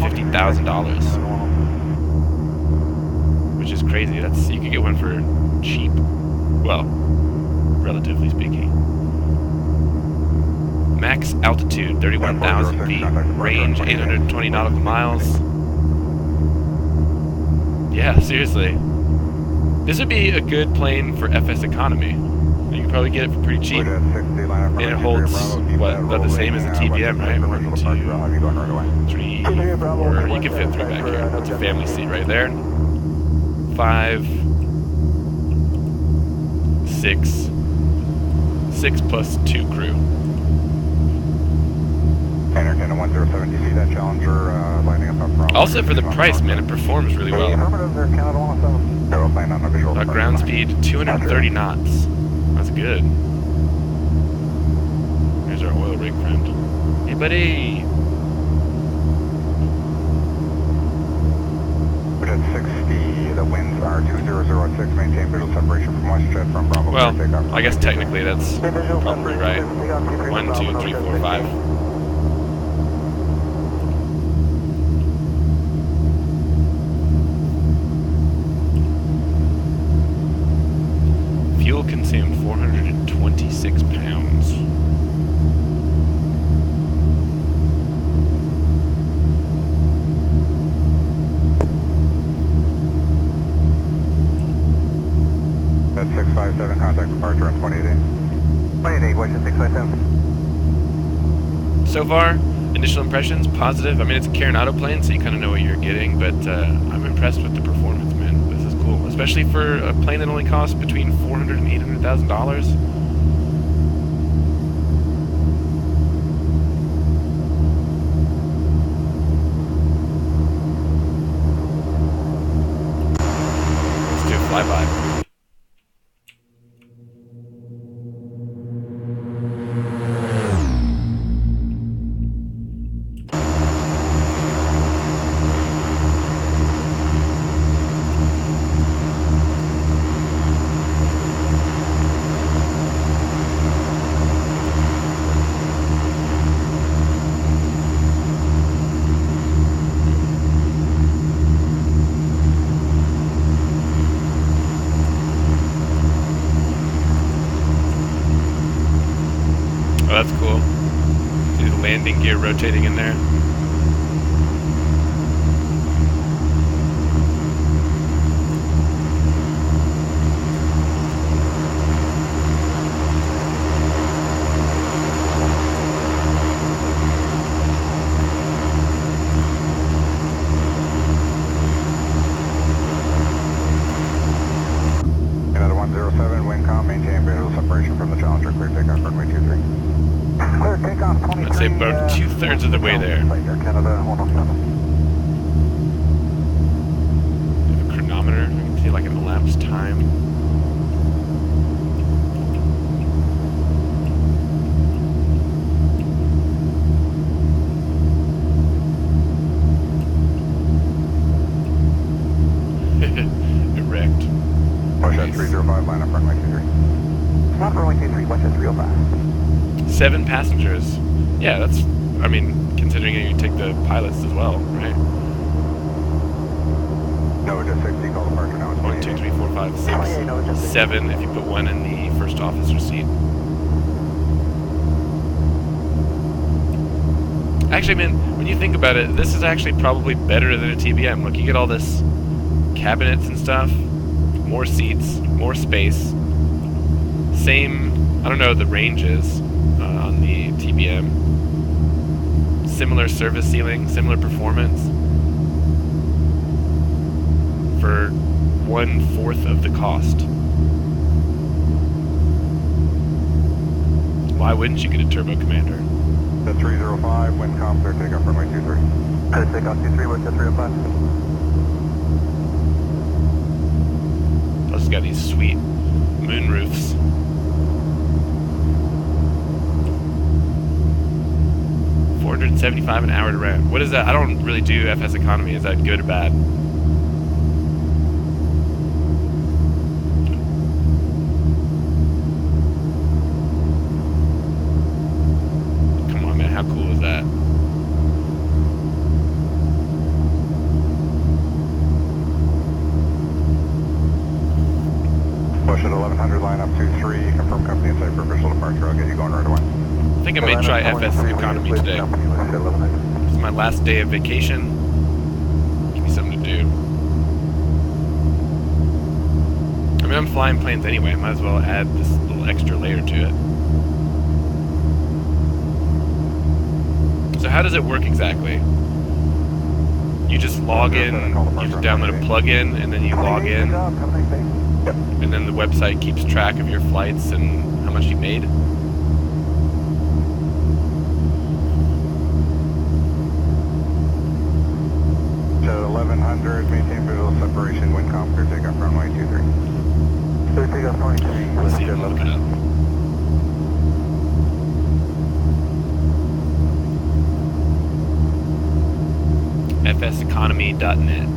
$450,000, which is crazy. That's, you could get one for cheap, well, relatively speaking. Max altitude 31,000 feet, range 820 nautical miles. Yeah, seriously. This would be a good plane for FS economy. You could probably get it for pretty cheap. And it holds, what, about the same as a TBM, right? 1, 2, 3, 4. You can fit 3 back here. That's a family seat right there. 5, 6. 6 plus 2 crew. Also, for the price, man, it performs really well. Ground speed 230 knots. That's good. Here's our oil rig friend. Hey, buddy! At 60, the winds are 2006, maintain visual separation from WestJet from Bravo. Well, Takeoff. I guess technically that's probably right. 1, 2, 3, 4, 5. Fuel consumed 426 pounds. That's 657, contact departure on 28. 28, WestJet 657. So far, initial impressions, positive. I mean, it's a Karen Auto plane, so you kind of know what you're getting, but I'm impressed with the performance, man. This is cool, especially for a plane that only costs between $400,000 and $800,000. Let's do a flyby. Oh, that's cool. See the landing gear rotating in there. Another 107, wind calm, maintain visual separation from the Challenger, clear takeoff, runway 23. Clear takeoff, 23. I'd say about 2/3 of the way there. Canada 107. I have a chronometer. I can see like an elapsed time. Erect. WestJet 305, line up runway 23. Not runway 23, WestJet 305. 7 passengers. Yeah, that's, I mean, considering you take the pilots as well, right? No, just 60, call departure now. 1, 2, 3, 4, 5, 6, 7 if you put 1 in the first officer seat. Actually, man, when you think about it, this is actually probably better than a TBM. Look, you get all this cabinets and stuff, more seats, more space, same, I don't know the ranges on the TBM, similar service ceiling, similar performance for 1/4 of the cost. Why wouldn't you get a Turbo Commander? The 305, wind calm, clear takeoff, runway 23. Clear takeoff 23, WestJet 305. Plus, it's got these sweet moon roofs. $475 an hour to rent. What is that? I don't really do FS economy. Is that good or bad? Come on, man. How cool is that? WestJet 1100, line up 23, confirm company inside for official departure. I'll get you going right away. I think I may try FS economy today. This is my last day of vacation. Give me something to do. I mean, I'm flying planes anyway. I might as well add this little extra layer to it. So how does it work exactly? You just log in, you just download a plugin, and then you log in, and then the website keeps track of your flights and how much you made? To 1100, maintain visual separation, wind calm, clear takeoff, runway 23. Clear takeoff, 23. Let's see, I'm looking up. fseconomy.net.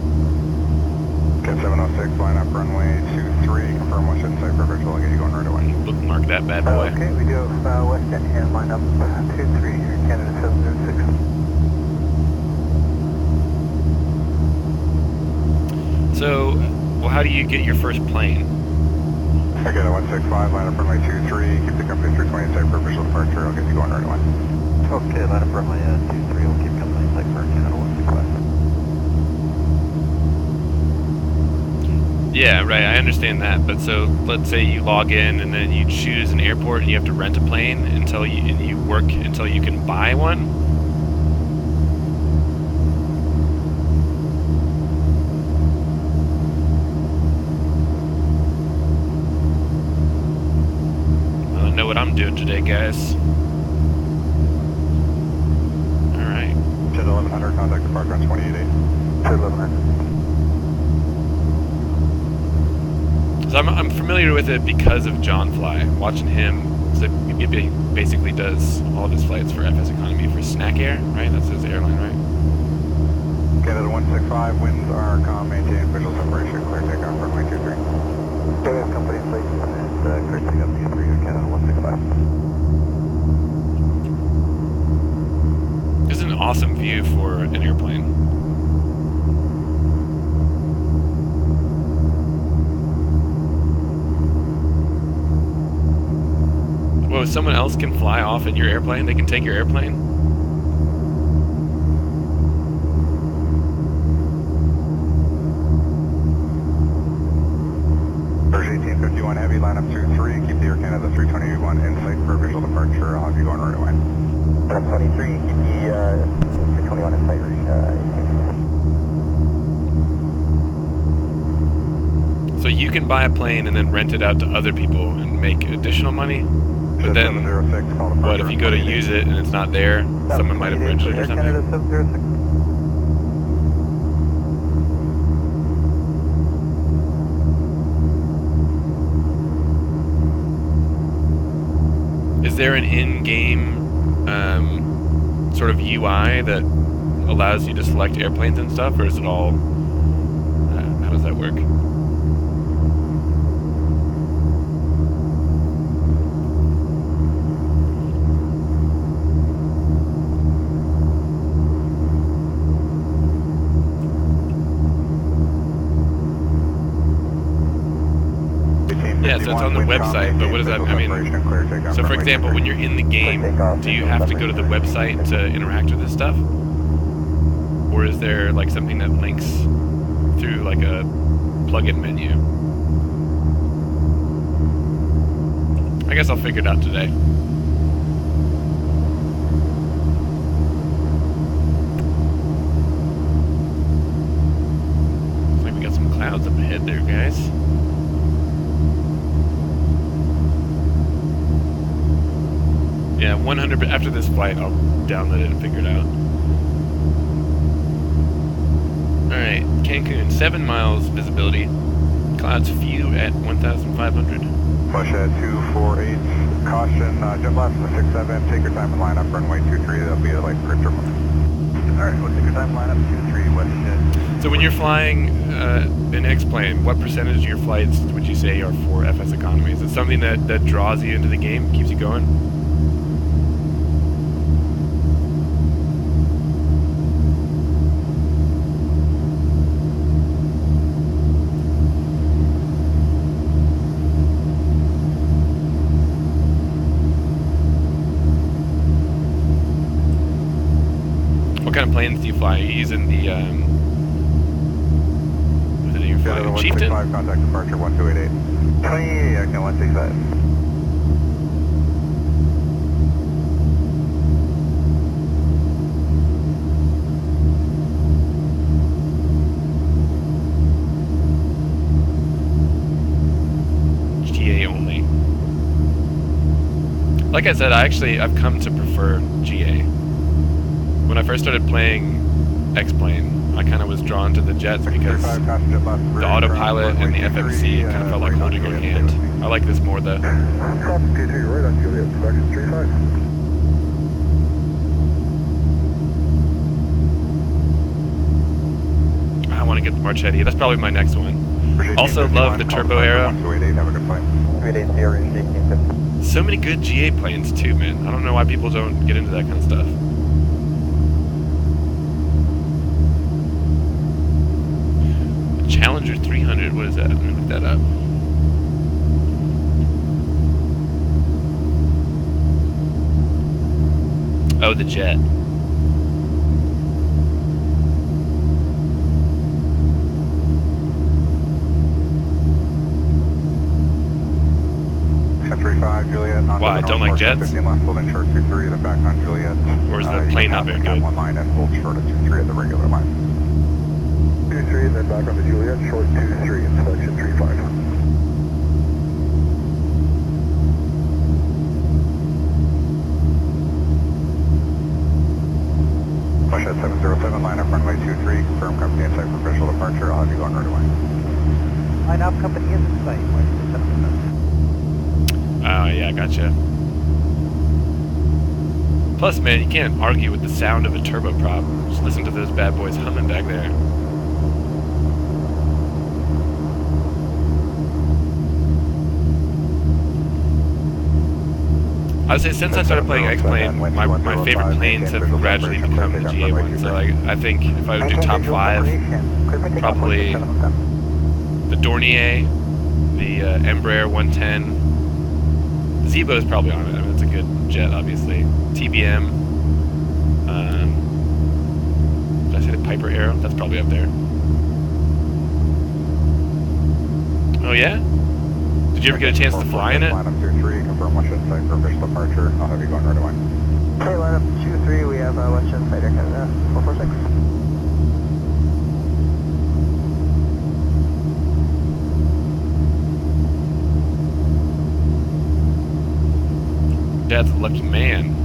Get 706, line up runway 23, confirm what's inside for visual, I'll get you going right away. Bookmark that bad boy. Okay, we do have West End here, line up 23, Canada 706. So, well, how do you get your first plane? I get a 165, line up runway 23, keep the company 320 inside for visual departure, I'll get you going right away. Okay, line up runway 23, we'll keep company inside for Canada 165. Yeah, right, I understand that, but so let's say you log in and then you choose an airport and you have to rent a plane until you work until you can buy one? Well, I know what I'm doing today, guys. Alright. Jet 1100, contact departure on 288. Jet 1100. So I'm familiar with it because of John Fly. Watching him, so he basically does all of his flights for FS Economy for Snack Air, right? That's his airline, right? Canada 165, winds are calm, maintain visual separation, clear takeoff, runway 23. Okay, we have company flight and clear takeoff 23, Canada 165. This is an awesome view for an airplane. Whoa, someone else can fly off in your airplane? They can take your airplane? First 1851 Heavy, line up 23, keep the Air Canada 321 in sight for visual departure, I'll have you going right away. Line up 23, keep the 321 in sight, 18. So you can buy a plane and then rent it out to other people and make additional money? But then, what if you go to use it and it's not there? Someone might have rented it or something? Canada 706. Is there an in-game sort of UI that allows you to select airplanes and stuff, or is it all... how does that work? Yeah, so it's on the website, but what does that, I mean, so for example, when you're in the game, do you have to go to the website to interact with this stuff? Or is there like something that links through like a plugin menu? I guess I'll figure it out today. Looks like we got some clouds up ahead there, guys. Yeah, 100. After this flight, I'll download it and figure it out. Alright, Cancun, 7 miles visibility. Clouds few at 1,500. Push at 248, caution, jet left to 67, take your time and line up runway 23, that'll be like crypto. Alright, we'll take your time, line up 23, west jet. So when you're flying an X-plane, what percentage of your flights would you say are for FS Economy? Is it something that draws you into the game, keeps you going? What kind of planes do you fly? Are you using the, was it you're flying Chieftain? 165, contact departure 1288. 20, I can 165. GA only. Like I said, I've come to prefer GA. When I first started playing X-Plane, I kind of was drawn to the jets because the autopilot and the FMC kind of felt like holding your hand. I like this more though. P2, right on Juliet, production 35. flying at Marchetti. That's probably my next one. Also love the turbo era. Have a good flight. 380, So many good GA planes too, man. I don't know why people don't get into that kind of stuff. Challenger 300, what is that? Let me look that up. Oh, the jet. Juliet. Why, I don't like jets? 15 left, hold in short 23, then back on Juliet. Or is the plane not very good? One line and hold short at 23 at the regular line. 23, then back on the Juliet, short 23, inspection 35. Push at 707, line up runway 23, confirm company in sight for official departure, I'll have you going right away. Line up, company is in sight. Oh, yeah, gotcha. Plus, man, you can't argue with the sound of a turboprop. Just listen to those bad boys humming back there. I would say since I started playing X-Plane, my favorite planes have gradually become the GA ones. So I think if I would do top 5, probably the Dornier, the Embraer 110. Zebo is probably on it. I mean, it's a good jet, obviously. TBM. Did I say the Piper Arrow? That's probably up there. Oh, yeah? Did you ever get a chance to fly in it? Line up 23, confirm Western site for official departure. I'll have you going right away. Okay, line up 23, we have Western Site Air Canada 446. Dad's a lucky man.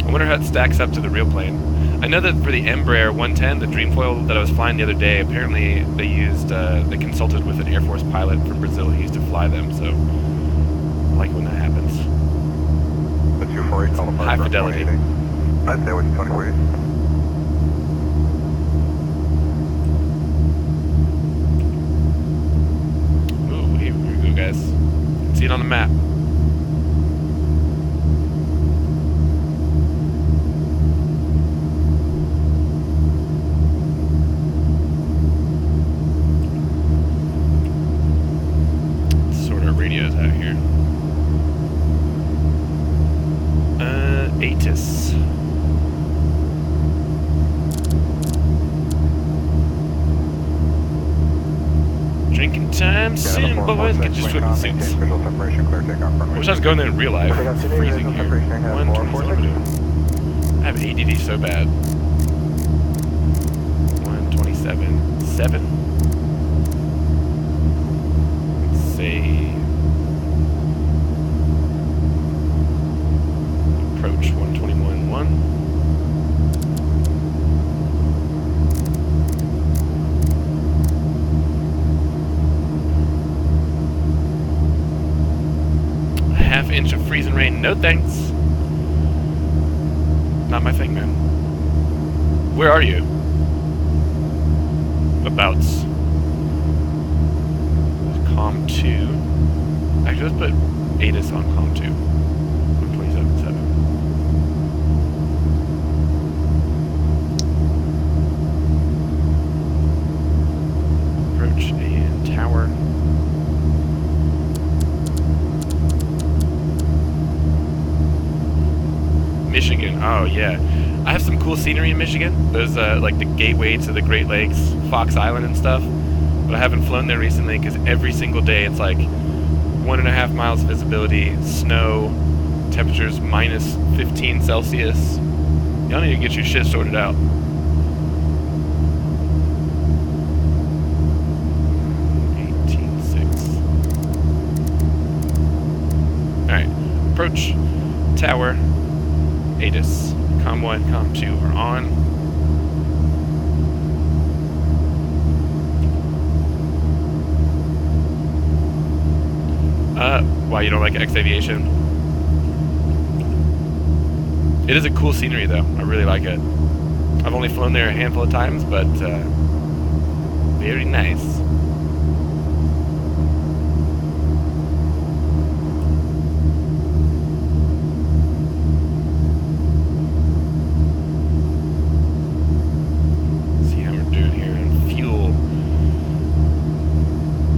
I wonder how it stacks up to the real plane. I know that for the Embraer 110, the Dreamfoil that I was flying the other day, apparently they consulted with an Air Force pilot from Brazil who used to fly them, so I like when that happens. The 248 call High fidelity. I'd say with 24. Guys, see it on the map. Let's sort our radios out here. ATIS. Drinking time soon, boys. Get your swimming suits. I wish I was going there in real life. It's freezing here. 127. I have ADD so bad. 127. 7. Let's say. Approach 121. 1. Half-inch of freezing rain, no thanks. Not my thing, man. Where are you? Abouts. COM 2. Actually, let's put ATIS on COM 2. 127.7. Approach and tower. Michigan, oh yeah. I have some cool scenery in Michigan. There's like the gateway to the Great Lakes, Fox Island and stuff. But I haven't flown there recently because every single day it's like 1.5 miles visibility, snow, temperatures minus 15 Celsius. Y'all need to get your shit sorted out. Alright, approach, tower, ATIS. COM 1, COM 2 are on. Why you don't like X Aviation? It is a cool scenery though. I really like it. I've only flown there a handful of times, but very nice. See how we're doing here in fuel.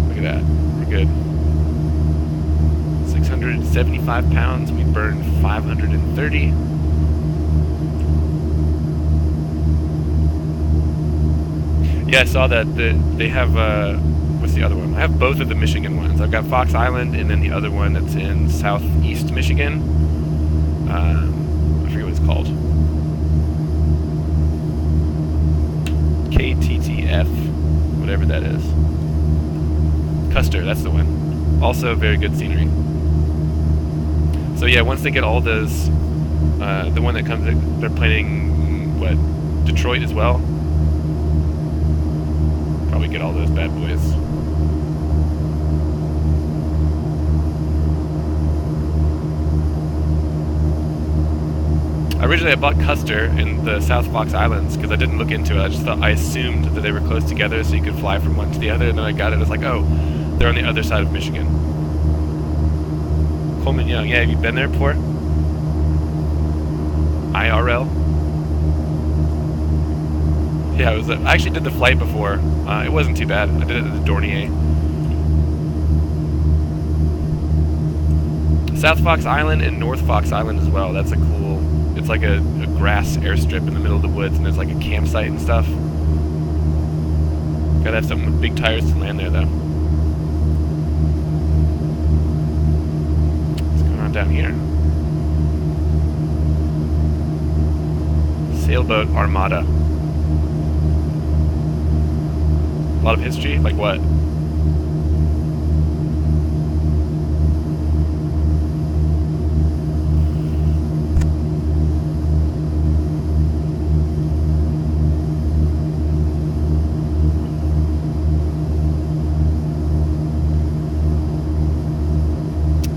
Look at that. We're good. 675 pounds. We burned 530. Yeah, I saw that they have, what's the other one? I have both of the Michigan ones. I've got Fox Island and then the other one that's in southeast Michigan. I forget what it's called. KTTF, whatever that is. Custer, that's the one. Also very good scenery. So yeah, once they get all those, the one that comes, they're planning, what, Detroit as well? Probably get all those bad boys. Originally I bought Custer in the South Fox Islands because I didn't look into it. I just thought, I assumed that they were close together so you could fly from one to the other, and then I got it, I was like, oh, they're on the other side of Michigan. Coleman Young, yeah, have you been there before? IRL? Yeah, I actually did the flight before. It wasn't too bad. I did it at the Dornier. South Fox Island and North Fox Island as well. That's a cool, it's like a grass airstrip in the middle of the woods, and there's like a campsite and stuff. Gotta have something with big tires to land there though. What's going on down here? Sailboat Armada. A lot of history? Like what?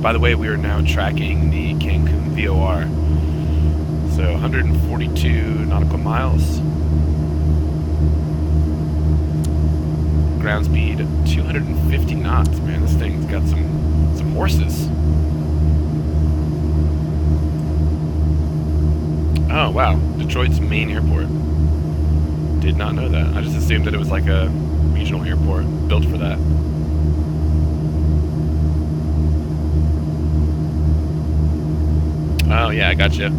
By the way, we are now tracking the Cancun VOR. So 142 nautical miles. Ground speed 250 knots, man. This thing's got some horses. Oh wow, Detroit's main airport. Did not know that. I just assumed that it was like a regional airport built for that. Oh yeah, I gotcha.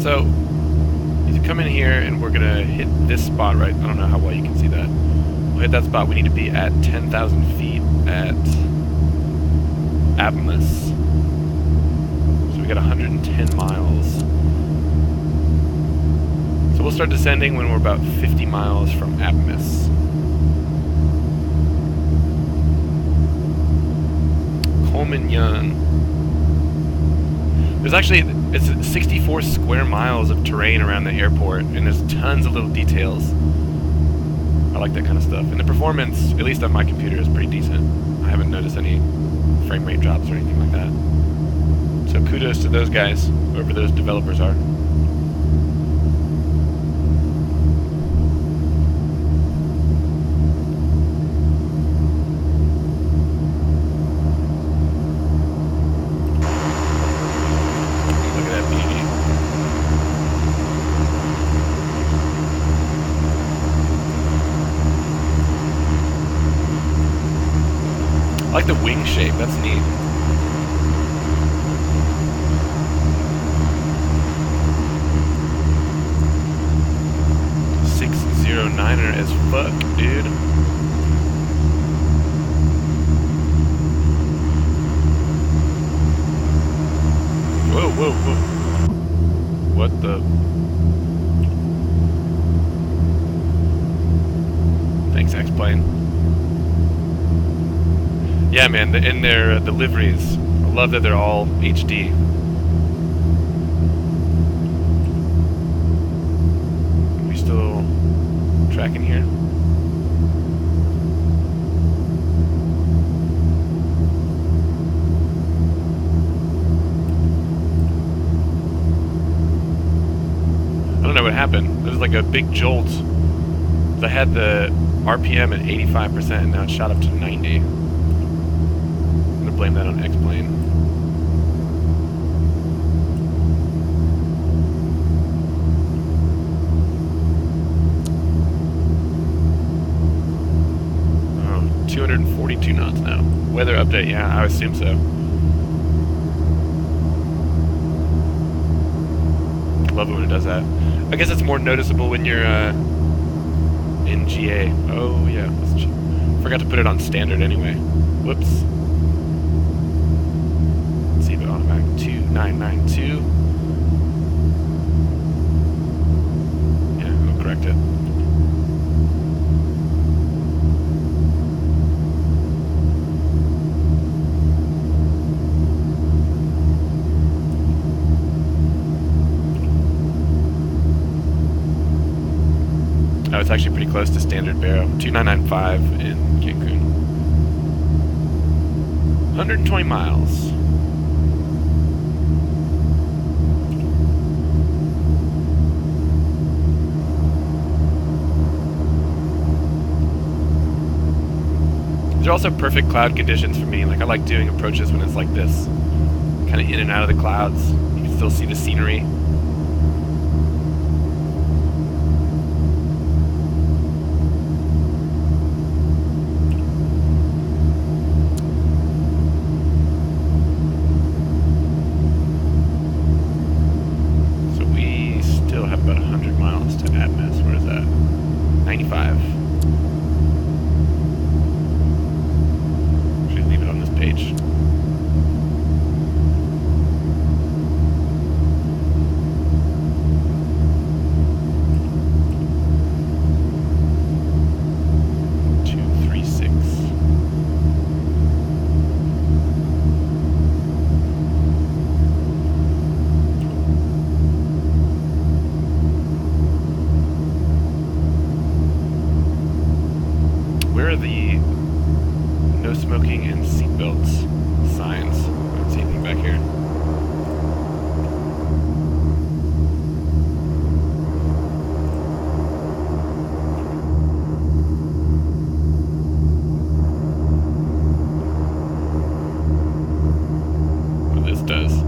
So, you come in here and we're gonna hit this spot, right? I don't know how well you can see that. We'll hit that spot. We need to be at 10,000 feet at Apimus. So we got 110 miles. So we'll start descending when we're about 50 miles from Apimus. Coleman Young. There's actually, it's 64 square miles of terrain around the airport, and there's tons of little details. I like that kind of stuff. And the performance, at least on my computer, is pretty decent. I haven't noticed any frame rate drops or anything like that. So kudos to those guys, whoever those developers are. I like the wing shape, that's neat. .609er as fuck, dude. Whoa, whoa, whoa. What the? Thanks, Thanks, X-Plane. Yeah, man, in their the liveries, I love that they're all HD. Are we still tracking here? I don't know what happened. There was like a big jolt. I had the RPM at 85% and now it's shot up to 90. I'm gonna blame that on X-Plane. Oh, 242 knots now. Weather update, yeah, I assume so. Love it when it does that. I guess it's more noticeable when you're in GA. Oh yeah, forgot to put it on standard anyway. Whoops. Let's see, but automatic 2992. Yeah, I'll correct it. Oh, it's actually pretty close to standard baro. 2995 in Cancun. 120 miles. These are also perfect cloud conditions for me. Like, I like doing approaches when it's like this. Kind of in and out of the clouds. You can still see the scenery. About 100 miles to Atmos. Where is that? 95. Should leave it on this page. Where are the no smoking and seatbelts signs? I don't see anything back here. Well, this does.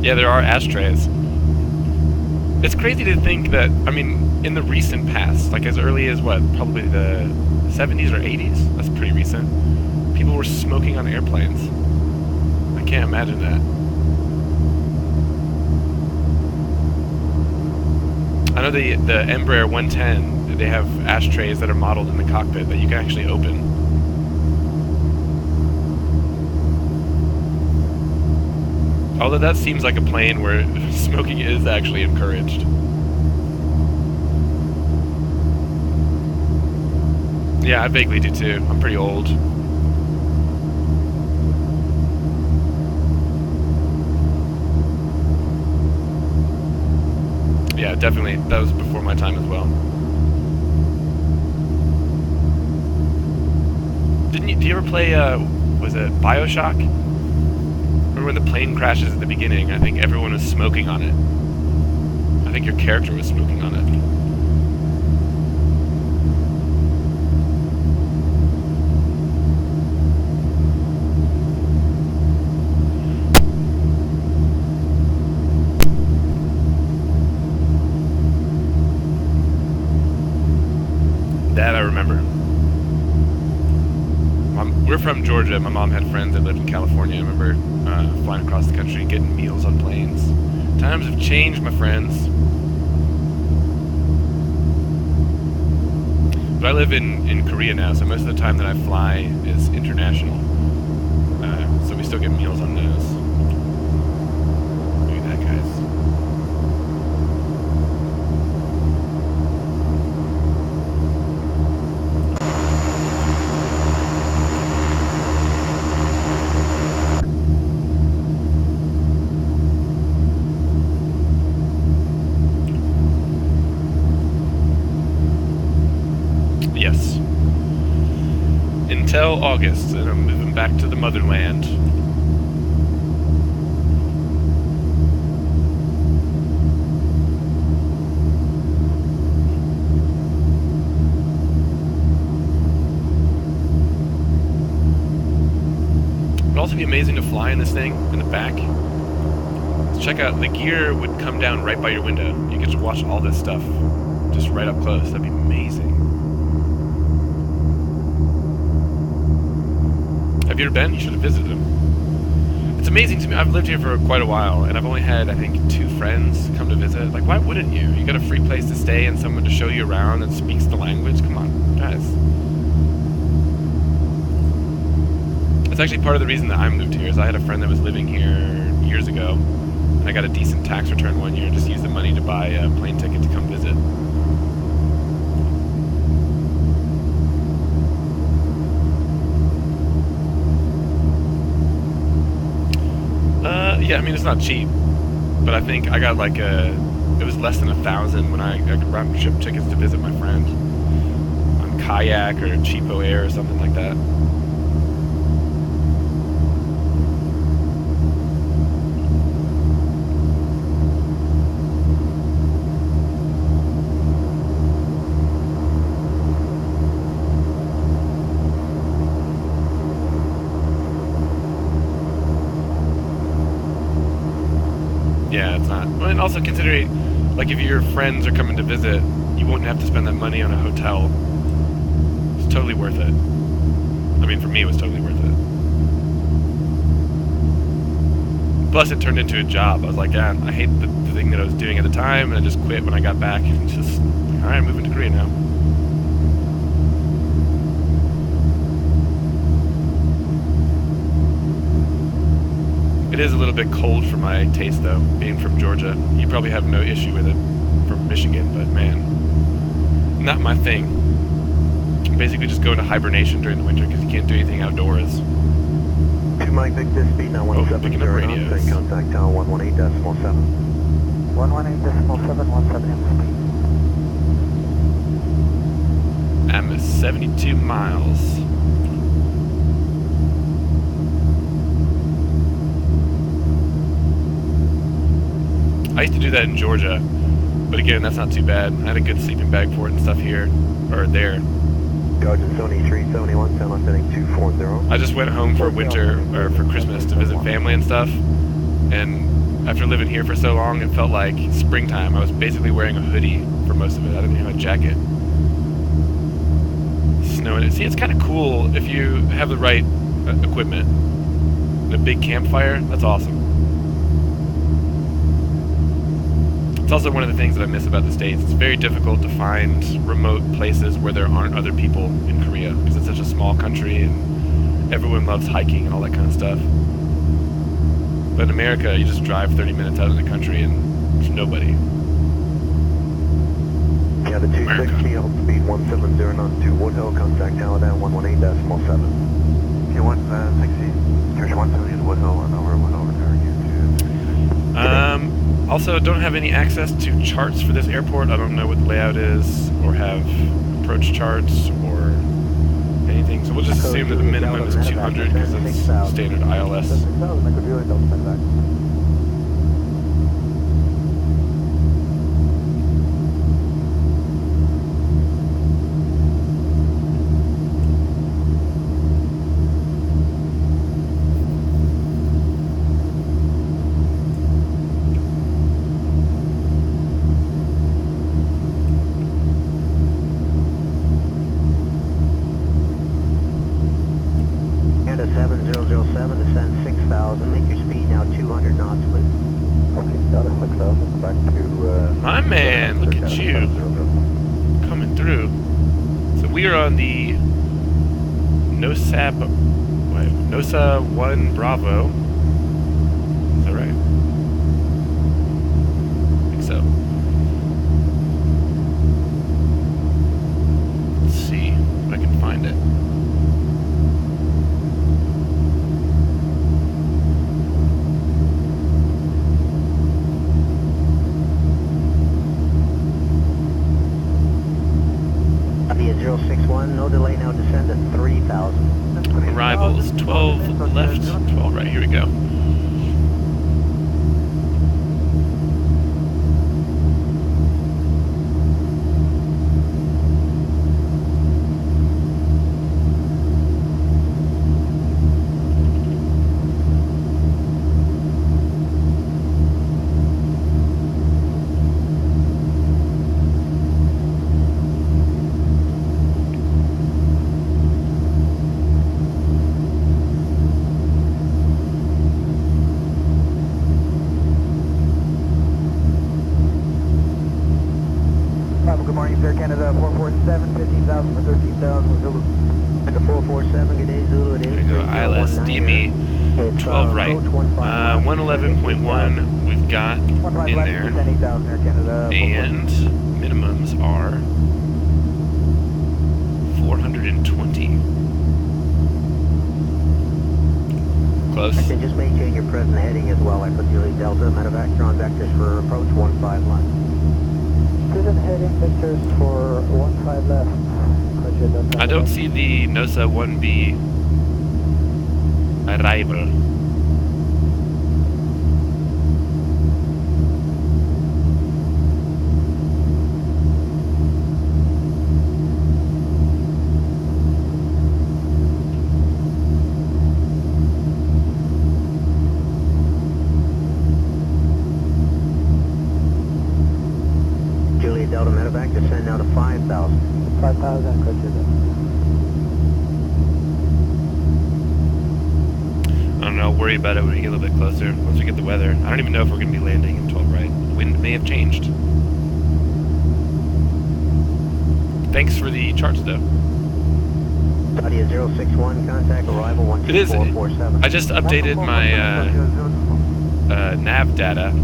Yeah, there are ashtrays. It's crazy to think that, I mean, in the recent past, like as early as what, probably the 70s or 80s? That's pretty recent. People were smoking on airplanes. I can't imagine that. I know the Embraer 110, they have ashtrays that are modeled in the cockpit that you can actually open. Although that seems like a plane where smoking is actually encouraged. Yeah, I vaguely do too. I'm pretty old. Yeah, definitely. That was before my time as well. Do you ever play, was it BioShock? Remember when the plane crashes at the beginning? I think everyone was smoking on it. I think your character was smoking on it. That I remember. we're from Georgia. My mom had friends that lived in California. I remember flying across the country, getting meals on planes. Times have changed, my friends. But I live in Korea now, so most of the time that I fly is international. So we still get meals on those. Look at that, guys. Yes. Until August, and I'm moving back to the motherland. It'd also be amazing to fly in this thing in the back. Let's check out, the gear would come down right by your window. You get to watch all this stuff just right up close. That'd be amazing. Have you ever been? You should have visited them. It's amazing to me. I've lived here for quite a while, and I've only had, I think, 2 friends come to visit. Like, why wouldn't you? You got a free place to stay and someone to show you around that speaks the language. Come on, guys. It's actually part of the reason that I moved here, is I had a friend that was living here years ago, and I got a decent tax return one year and just used the money to buy a plane ticket to come visit. Yeah, I mean, it's not cheap, but I think I got like it was less than 1,000 when I got round trip tickets to visit my friend on Kayak or Cheapo Air or something like that. Yeah, it's not. Well, and also consider, like, if your friends are coming to visit, you won't have to spend that money on a hotel. It's totally worth it. I mean, for me, it was totally worth it. Plus, it turned into a job. I was like, yeah, I hate the thing that I was doing at the time, and I just quit when I got back. Just, all right, I'm moving to Korea now. It is a little bit cold for my taste, though, being from Georgia. You probably have no issue with it from Michigan, but man, not my thing. You basically just go into hibernation during the winter because you can't do anything outdoors. 2 Mike Victor, speed now 170, picking up radios. contact tower 118.7. 118.7, 17 speed. I'm at 72 miles. I used to do that in Georgia, but again, that's not too bad. I had a good sleeping bag for it and stuff here, or there. Guardian 7371, sound left heading 240. I just went home for winter, or for Christmas, to visit family and stuff, and after living here for so long, it felt like springtime. I was basically wearing a hoodie for most of it. I didn't have a jacket. Snowing. See, it's kind of cool if you have the right equipment. And a big campfire, that's awesome. It's also one of the things that I miss about the States. It's very difficult to find remote places where there aren't other people in Korea, because it's such a small country and everyone loves hiking and all that kind of stuff. But in America, you just drive 30 minutes out of the country and there's nobody. Yeah, the 260, hold speed 170, not 2 Woodhill, contact tower down 118.7. Okay, 160, Church 170 is Woodhill, and over there again, Also, don't have any access to charts for this airport. I don't know what the layout is, or have approach charts, or anything. So we'll just assume that the minimum is 200 because it's standard ILS. we are on the NOSA 1 Bravo. Is that right? I think so. Let's see if I can find it. Copy 061, no delay now, descend to 3,000. Arrivals, 12 left, 12 right, here we go. Good morning, Fair Canada 447, 15,000 for 13,000 Zulu. At the 447, good day, Zulu, it is. There we go, ILS, DME, 12 right. 111.1 we've got in there. And minimums are 420. Close. And just maintain your present heading as well. I put Julie Delta, Medevac, on vectors for approach 15 left. Present heading vectors for 15 left. I don't see the NOSA 1B arrival. Juliet Delta Medevac, descend now to 5,000. 5,000, I don't know, worry about it when we get a little bit closer, once we get the weather. I don't even know if we're going to be landing in 12 right. The wind may have changed. Thanks for the charts, though. Audio 061, contact arrival 12447. I just updated my nav data,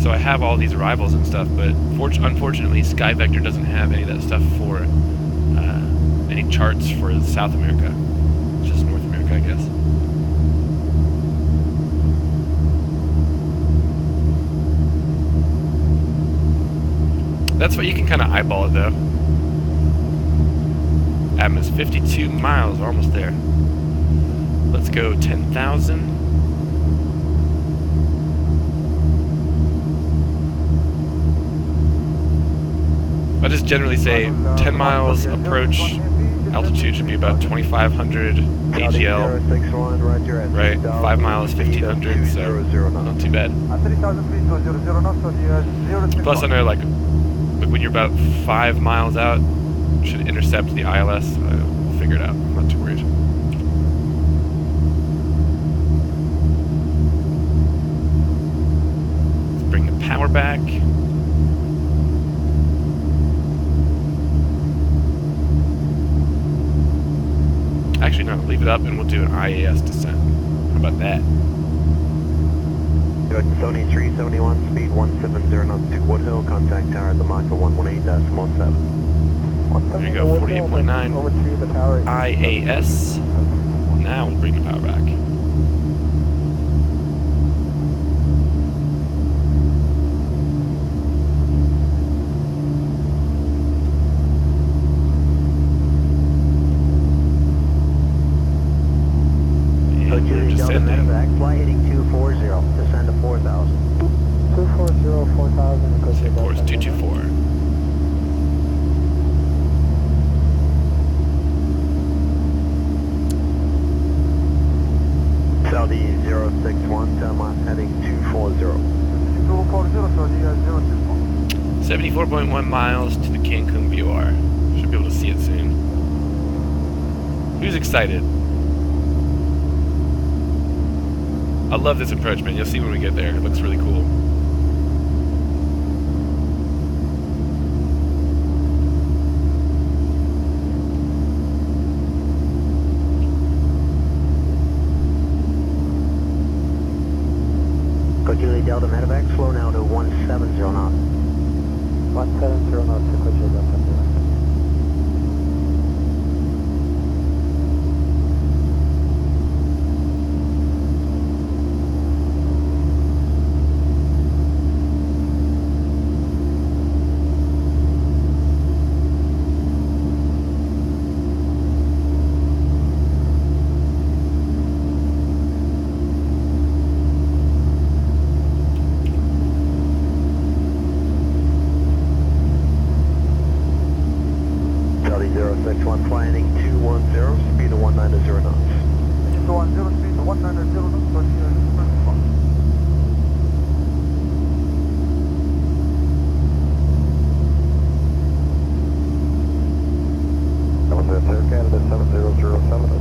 so I have all these arrivals and stuff, but unfortunately SkyVector doesn't have any of that stuff for any charts for South America. It's just North America, I guess. That's what you can kind of eyeball it, though. Is 52 miles, we're almost there. Let's go 10,000. I just generally say 10 miles approach altitude should be about 2,500 AGL, right? 5 miles, 1,500, so not too bad. Plus I know like when you're about 5 miles out, should intercept the ILS. We'll figure it out. I'm not too worried. Let's bring the power back. Actually, no, leave it up and we'll do an IAS descent. How about that? Sony 371, speed 170 knots to Woodhill, contact tower at the Mach 118.7. There you go, 48.9 IAS. Now we'll bring the power back. And we're descending. Fly heading 240, descend to 4,000. 240, 4,000. Of course, 224. Saudi 061, Tamar heading 240. 74.1 miles to the Cancun BOR. Should be able to see it soon. Who's excited? I love this approach, man. You'll see when we get there. It looks really cool. Julie Delta Medevac, slow now to 170 knots. 170 knots, Echo Julie Delta Medevac. Charlie 061, flying 210, speed of 190 knots. 210, speed to 190 knots, so here is the first spot. That was Air Canada 7007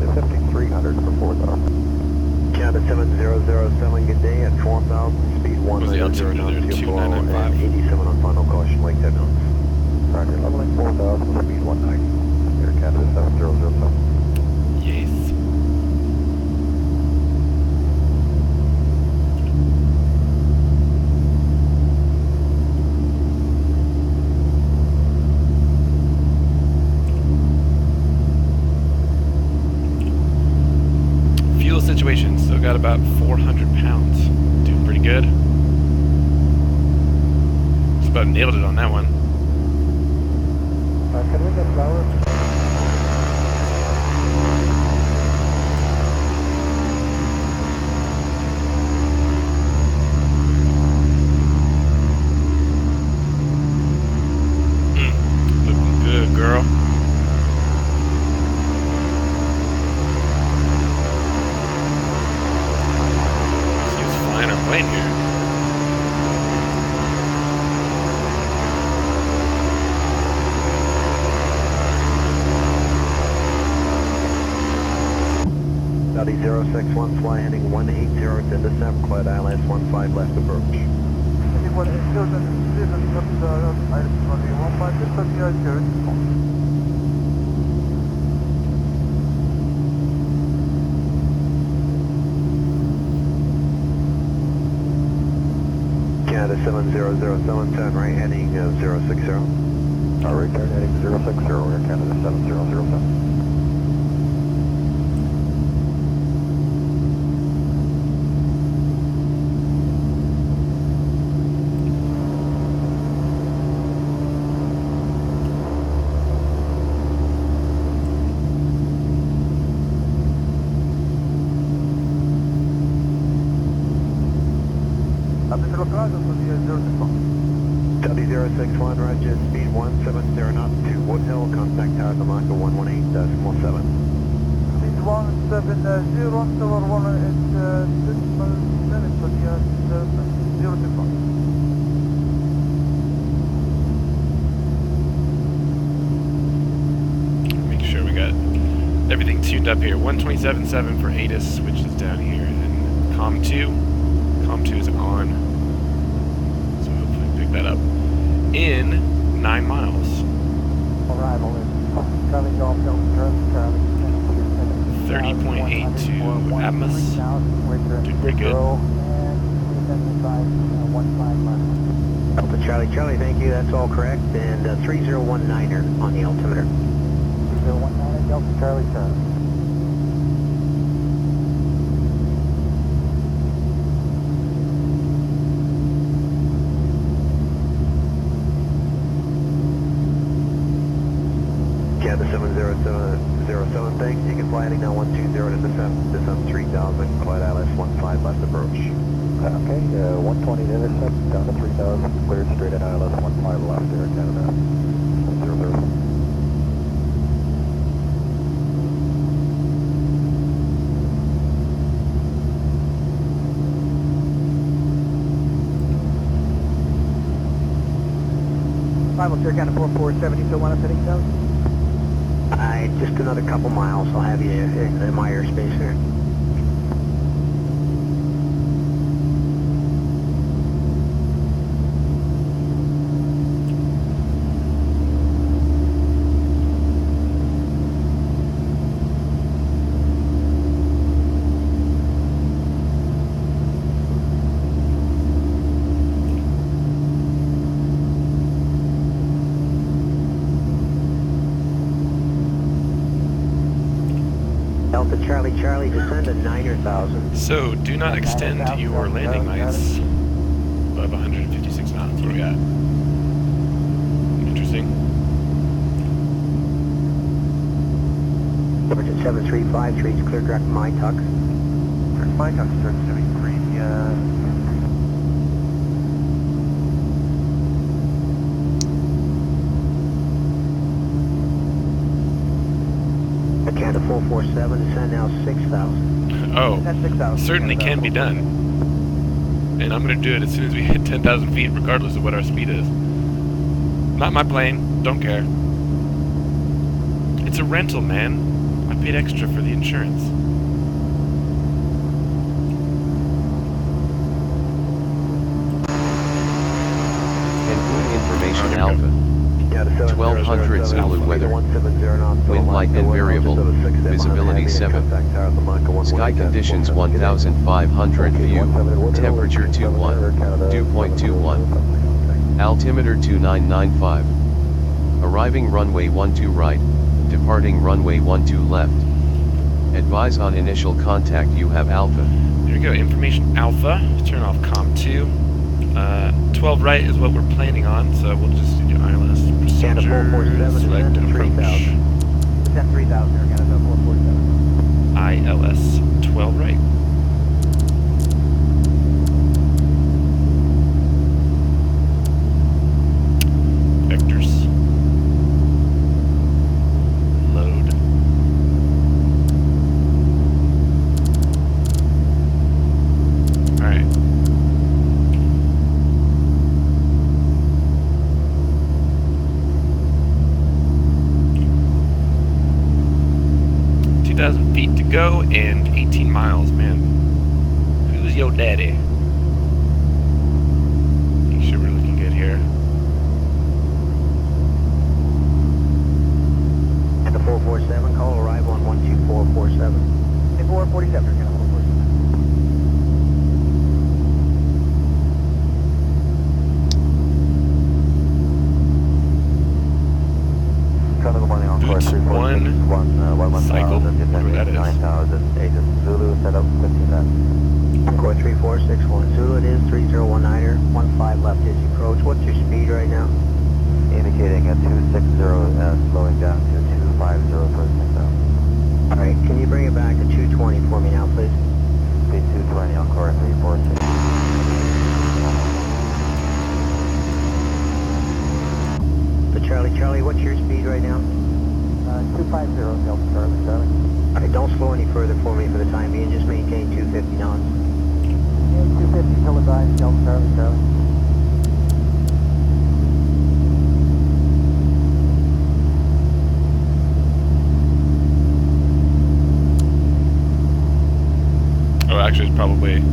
at 5300 for 4,000. Canada 7007, good day at 12,000, speed was the 190 altimeter knots, there? fuel flow, 2995. and 87 on final caution, like 10 knots. Roger, leveling 4,000, speed 190. Air Canada 7007. Yes. Fuel situation, still got about 400 pounds. Doing pretty good. Just about nailed it on that one. Can we get lower? Looking good, girl. She's flying her plane here. Saudi 061, fly heading 180 to descent, Clyde ILS 15 left approach. Anyone is still in the season, but items running 15, just on the other Canada 7007, turn right heading 060. Alright, turn heading 060, Air Canada 7007. Saudi 061, roger, speed 170 knots to Woodhill, contact tower Tamaka 118.7. Speed 170, tower 1 decimal minutes, so the 061. Make sure we got everything tuned up here. 127.7 for ATIS, which is down here, and COM 2. COM 2 is on. So hopefully pick that up in 9 miles. Arrival is Charlie Golf Delta, Charlie 30.82 atmos. Doing pretty good. Delta Charlie Charlie, thank you, that's all correct, and 3019er on the altimeter. 3019, Delta Charlie Charlie. Canada 7007, thanks. You can fly heading now 120 to descent 3000, Clyde ILS 15 left approach. Okay, 120 to intercept, down to 3000, cleared straight at ILS 15 left, Air Canada 000. Air Canada 4470, so want us heading south? Just another couple miles, I'll have you in my airspace here. Delta Charlie Charlie, descend to 9,000. So, do not extend your landing lights above 156 knots. What do we got? Interesting. Georgia 7353 is clear direct my tuck. My tuck starts to be green, yeah. Canada 447, descend now 6,000. Oh, That's 6,000. certainly can be done. And I'm going to do it as soon as we hit 10,000 feet, regardless of what our speed is. Not my plane, don't care. It's a rental, man. I paid extra for the insurance. Cancun information Alpha. Yeah, 1200 Zulu weather. Wind light and variable. Visibility 7. Sky conditions 1500 view. Temperature 21. Dew point 21. Altimeter 2995. Arriving runway 12 right. Departing runway 12 left. Advise on initial contact you have Alpha. There we go, information Alpha. Turn off COM 2. 12 right is what we're planning on, so we'll just do ILS Canada procedure, 447, select descend to approach. 3,000. Descend 3,000 here, Canada 447. ILS 12 right. Vectors. Load. Alright. Feet to go and 18 miles, man. Who's your daddy? Make sure we're looking good here. And the 447, call arrival on 12447. Hey, 447, Canada 447. Boots 1 cycle, whatever that is. 9,000, Zulu, set up 15 left. Encore 3461 Zulu, it is 3019er, 15 left is approach. What's your speed right now? Indicating a 260, slowing down to 250 for 6,000. Alright, can you bring it back to 220 for me now, please? Speed 220, Encore 346. For Charlie Charlie, what's your speed right now? 250, Delta Charlie Charlie. Alright, don't slow any further for me for the time being, just maintain 250 knots. 250 televised, Delta Charlie Charlie. Oh, actually, it's probably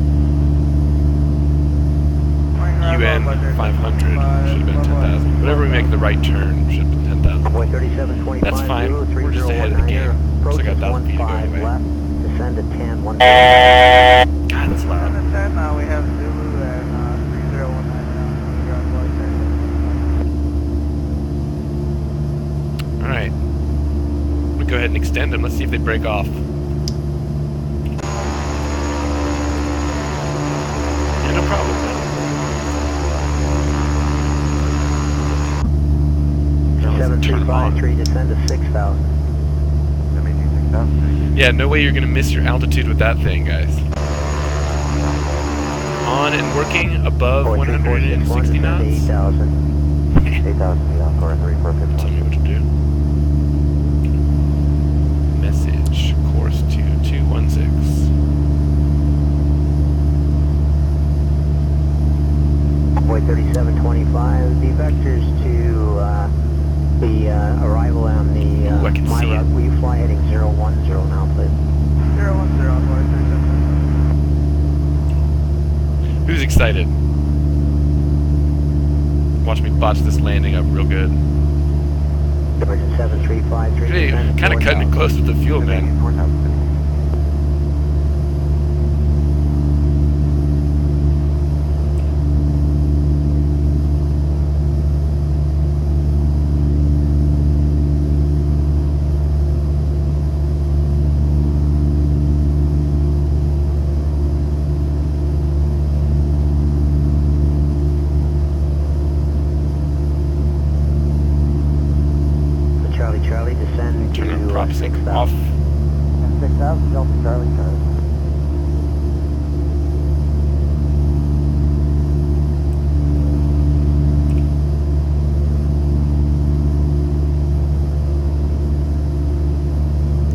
UN 500. Should have been 10,000. Whatever we make the right turn, should have been 10,000. Point 3725. That's fine. We're just ahead of the game. So I got 1,000 feet to go anyway. Left, descend to 10, 1. God, that's loud. On the 10 now, we have Zulu and 3019 now. Alright. We'll go ahead and extend them. Let's see if they break off. Yeah, no problem. 7353, descend to 6,000. Yeah, no way you're gonna miss your altitude with that thing, guys. On and working above 160 knots. 8,000. 8,000 feet, Encore 346. Tell me what to do. Message, course 2216. Point 3725, the vectors to the arrival on the Ooh, I can my see route. it. Will you fly heading 010 now, please? 010, Encore 37. Who's excited? Watch me botch this landing up real good. Georgia 7353. Hey, kind of cutting it close with the fuel, man. Takeoff, sync off. 6000, Delta Charlie, Charlie.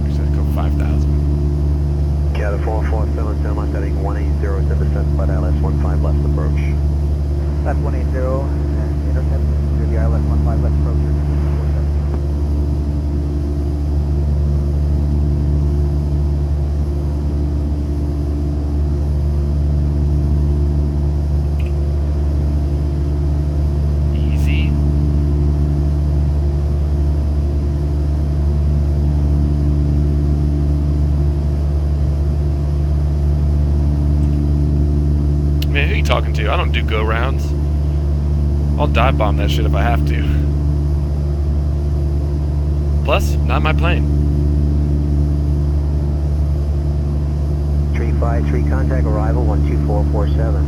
Actually, go 5,000. California 477, I'm setting 180, set descent by ILS 15 left approach. That's 180, intercept to the ILS 15 left approach. Easy. Man, who you talking to? I don't do go rounds. I'll dive bomb that shit if I have to. Plus, not my plane. 353, contact arrival 12447.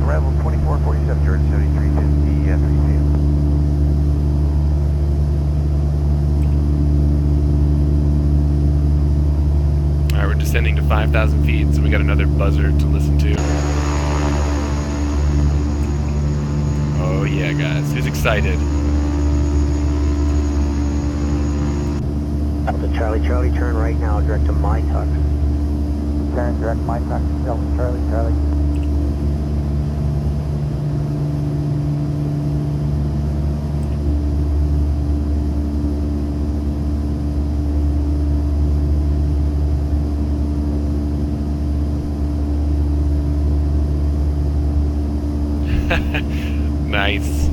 Arrival 2447, George 7350, 3 Alright, we're descending to 5,000 feet, so we got another buzzer to listen to. Oh yeah, guys. Who's excited? Delta Charlie, Charlie, turn right now, direct to my tuck. Turn direct my tuck, Delta Charlie, Charlie. Nice.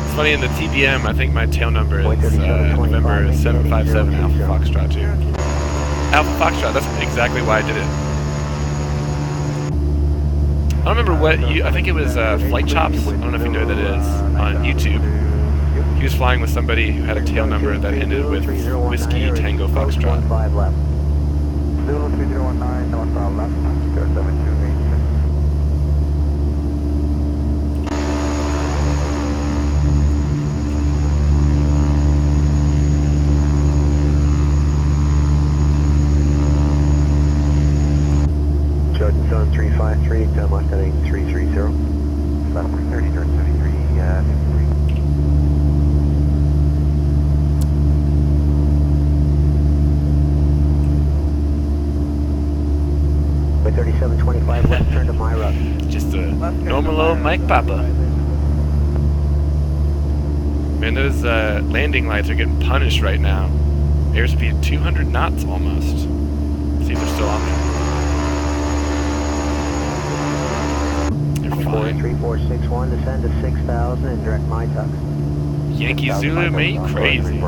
It's funny, in the TBM, I think my tail number is November 757 Alpha Foxtrot 2. Alpha Foxtrot, that's exactly why I did it. I don't remember what I think it was Flight Chops, I don't know if you know who that is, on YouTube. He was flying with somebody who had a tail number that ended with Whiskey Tango Foxtrot. Zulu 3019, northbound left, 7286. Jordan Sun 353, come on, setting 330. Left 330, Jordan 73, 53. By 3725 left, turn to Myra. Just a normal old Mike Papa. Man, those landing lights are getting punished right now. Airspeed 200 knots almost. See if they're still on there. They're fine. 3461, descend to 6000 and direct my tuck. Yankee Zulu, mate, you crazy.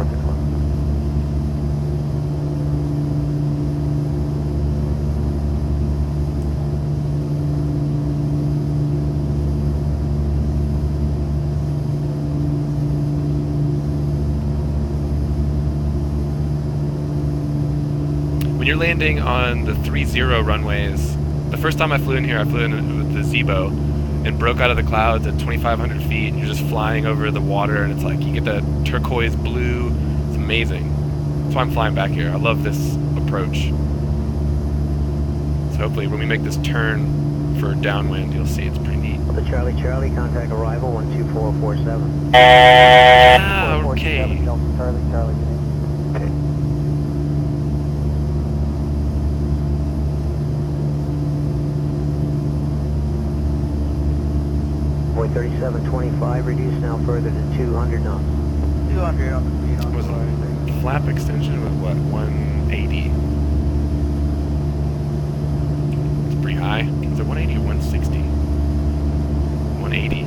When you're landing on the 3-0 runways, the first time I flew in here, I flew in with the Zebo and broke out of the clouds at 2,500 feet, and you're just flying over the water, and it's like you get that turquoise blue. It's amazing. That's why I'm flying back here. I love this approach. So hopefully when we make this turn for downwind, you'll see it's pretty neat. The Charlie, Charlie, contact arrival 12447. Ah, okay. Delta Charlie, Charlie. Okay. Boy 3725, reduce now further to 200 knots. 200 on the speed on Was the the flap extension with what, 180? It's pretty high. Is it 180 or 160? 180.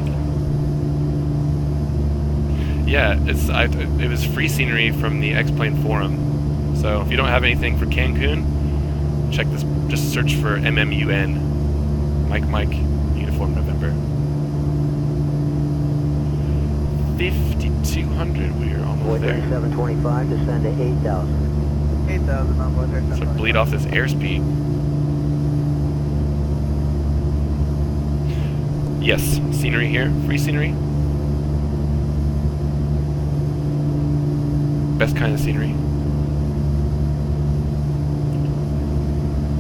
Yeah, it was free scenery from the X-Plane forum. So if you don't have anything for Cancun, check this. Just search for MMUN. Mike Uniform November. 5,200. We're almost there. 3725, descend to 8,000. 8,000 on board there. So bleed off this airspeed. Yes, scenery here. Free scenery. Best kind of scenery.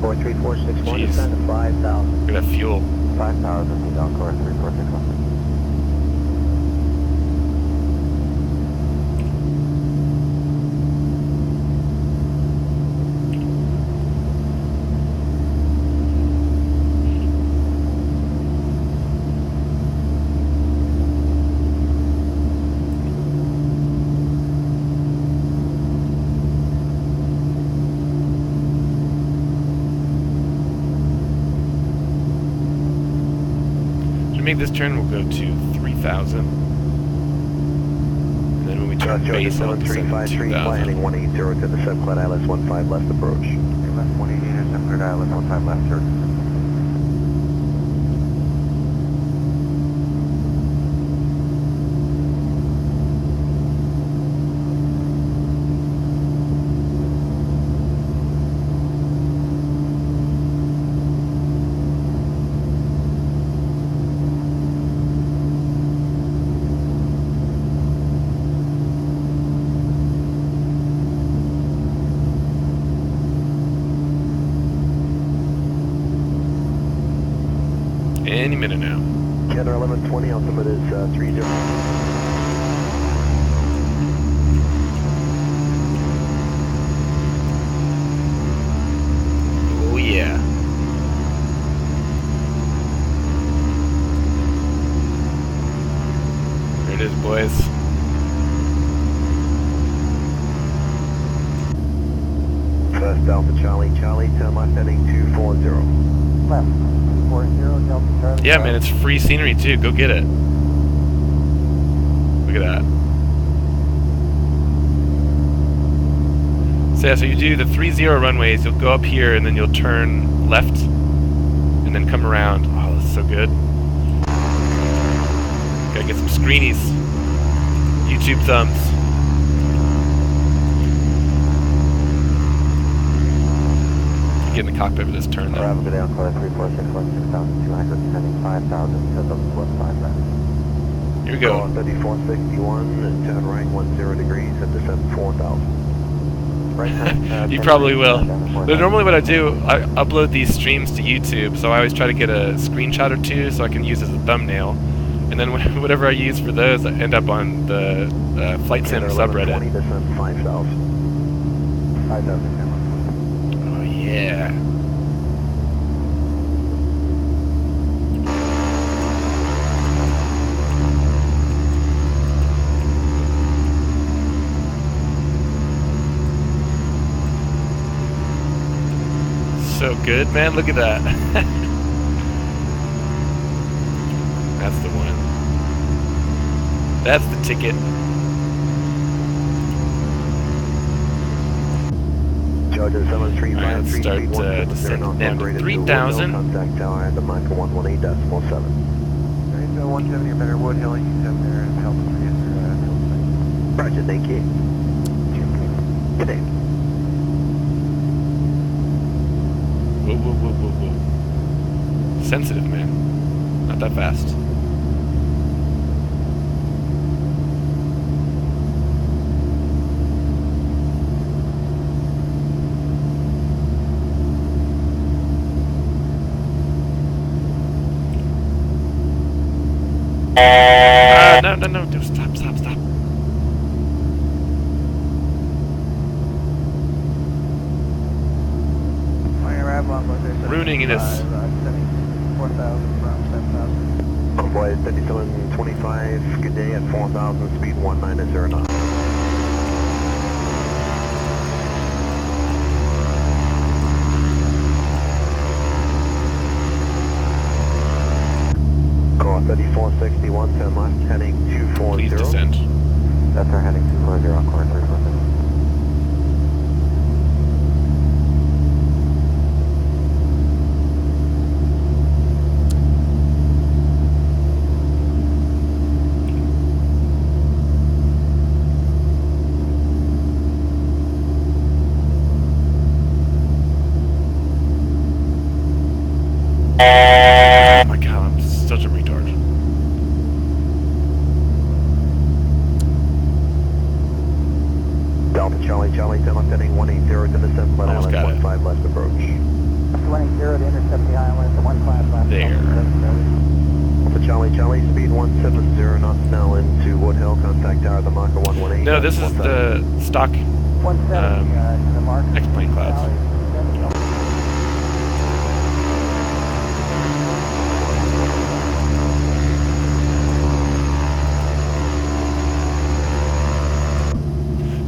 43461, Jeez. descend to 5,000. Look at that fuel. 5,000, he's on course 3461. Make this turn, we'll go to 3,000. And then when we turn base, I'll descend to 2,000. Fly heading 180 to the subclat ILS 15 left approach. Left 180 to subclat ILS 15 left, sir. Any minute now. 10 or 1120, altimeter is 30. Oh yeah. There it is, boys. First Alpha Charlie, turn left heading 240. Left, 240, Delta Charlie. Yeah, man, it's free scenery too. Go get it. Look at that. So yeah, so you do the 30 runways. You'll go up here and then you'll turn left, and then come around. Oh, this is so good. Gotta get some screenies. YouTube thumbs. Get in the cockpit with this turn though. Bravo, go down, call 3461, 6,200, descending 5,000, to the left 5 left. Here we go. 3461, turn right 10 degrees and descend 4,000. Right hand, You probably will. But normally what I do, I upload these streams to YouTube, so I always try to get a screenshot or two so I can use as a thumbnail. And then whatever I use for those, I end up on the Flight Sim subreddit. 20, descend 5,000. 5,000. Oh yeah. So good, man. Look at that. That's the one. That's the ticket. Charger 735, Alright, let's start descending down to 3,000. Contact tower at the Micro 118.7. 170 or better, Woodhill, you come there and help us get your Roger, thank you. Good day. Whoa, whoa, whoa, whoa, whoa. Sensitive, man. Not that fast. No, dude, stop. Ruining it is. 4,000 from 7,000. Convoy 3725, good day at 4,000, speed 1909. Call 3461, turn left, heading 240. Please descend. That's our heading 240 on course 346. Alpha Charlie, Charlie, 10 left heading 180 to the 7 flat Almost island, got it. 15 left approach. 180 to intercept the island, 15 left. There. Alpha Charlie, Charlie, speed 170 knots now into Woodhill, contact tower, the Mach 118. No, this is the stock 170 to the mark. X-plane clouds.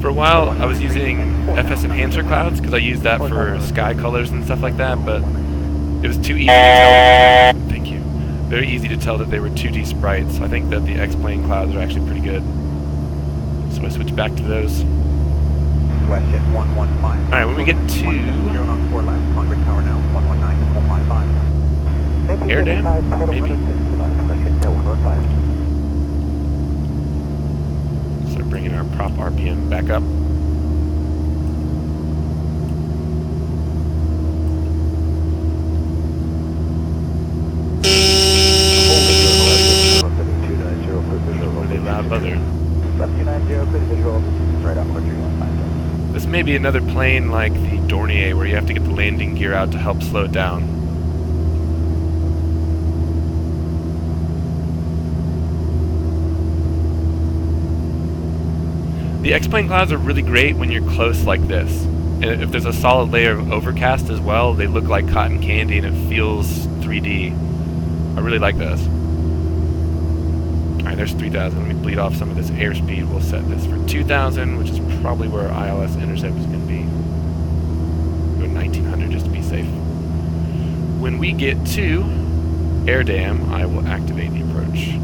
For a while, I was using FS Enhancer clouds because I used that for sky colors and stuff like that, but it was too easy to tell. Thank you. Very easy to tell that they were 2D sprites. I think that the X-plane clouds are actually pretty good. So I switch back to those. Westjet 115. Alright, when we get to 0 knots 4 left, Congress Tower now, 119, 155. Air Dam, maybe? So bringing our prop RPM back up. Really loud buzzer. This may be another plane like the Dornier where you have to get the landing gear out to help slow it down. The X-plane clouds are really great when you're close like this. And if there's a solid layer of overcast as well, they look like cotton candy and it feels 3D. I really like those. Alright, there's 3,000. Let me bleed off some of this airspeed. We'll set this for 2,000, which is probably where ILS intercept is going to be. Go 1,900 just to be safe. When we get to Air Dam, I will activate the approach.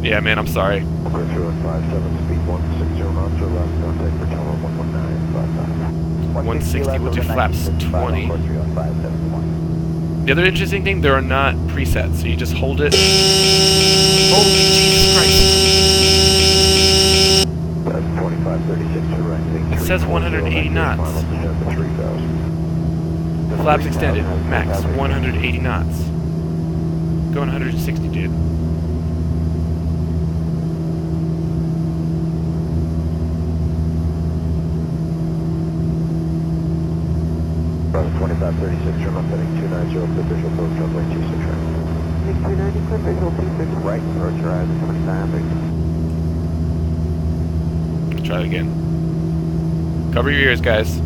Yeah, man, I'm sorry. 160, we'll do flaps 20. The other interesting thing, there are not presets, so you just hold it. Holy Jesus Christ. It says 180 knots. Flaps extended, max 180 knots. Going 160, dude. Brother 2536, trim up heading 290 for visual post runway 26 right. 290 for visual 26 right, approach your eyes at 29. Try it again. Cover your ears, guys.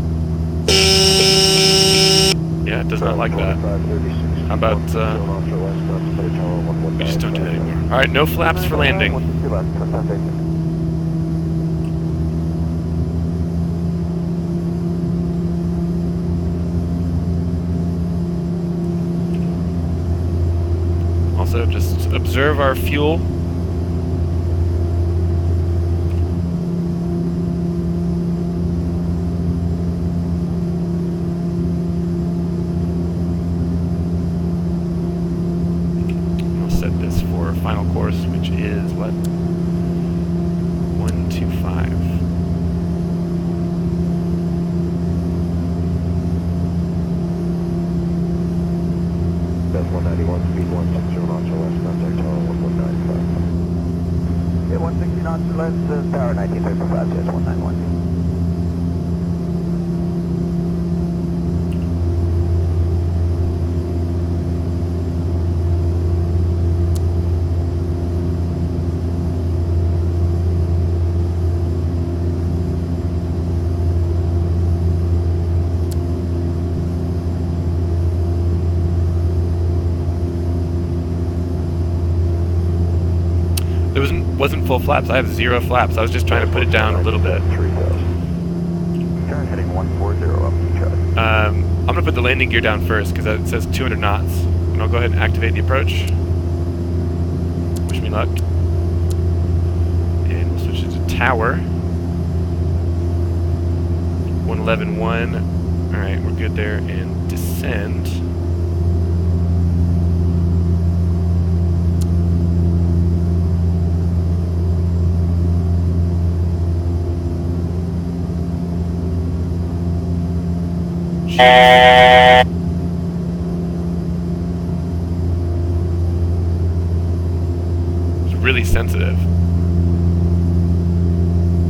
Yeah, it does not like that. How about, we just don't do that anymore. Alright, no flaps for landing. Also, just observe our fuel. We'll set this for final course, which is what? 125. That's 191, speed 160 knots or less, contact tower 1195. Yeah, 160 knots or less, tower 1935, yes, 191. Wasn't full flaps. I have 0 flaps. I was just trying to put it down a little bit. Turn heading 140 up to Charlie. I'm going to put the landing gear down first because it says 200 knots. And I'll go ahead and activate the approach. Wish me luck. And we'll switch it to tower. 111.1. Alright, we're good there. And descend. It's really sensitive.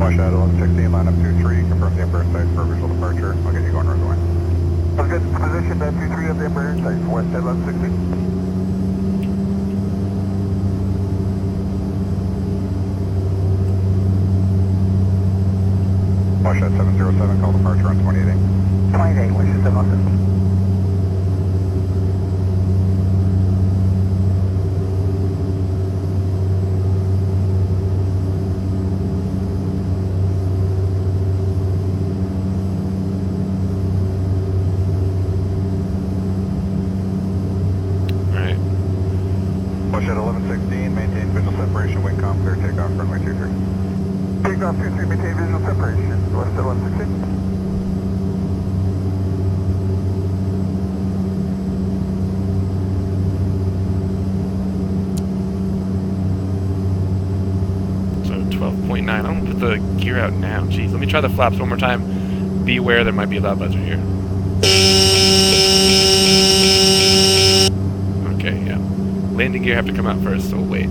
Wash out 1116, line up 23, confirm the Embraer site for visual departure. I'll get you going right away. I'll get position at 23 of the Embraer site for West 1116. Wash out 707, call departure on 28. 28, wishes to London. Push at 1116, maintain visual separation, wing com, clear takeoff, runway 23. Takeoff 23, maintain visual separation. West 1116. So 12.9. I'm gonna put the gear out now. Jeez, let me try the flaps one more time. Be aware there might be a loud buzzer here. Okay, yeah. Landing gear have to come out first, so we'll wait.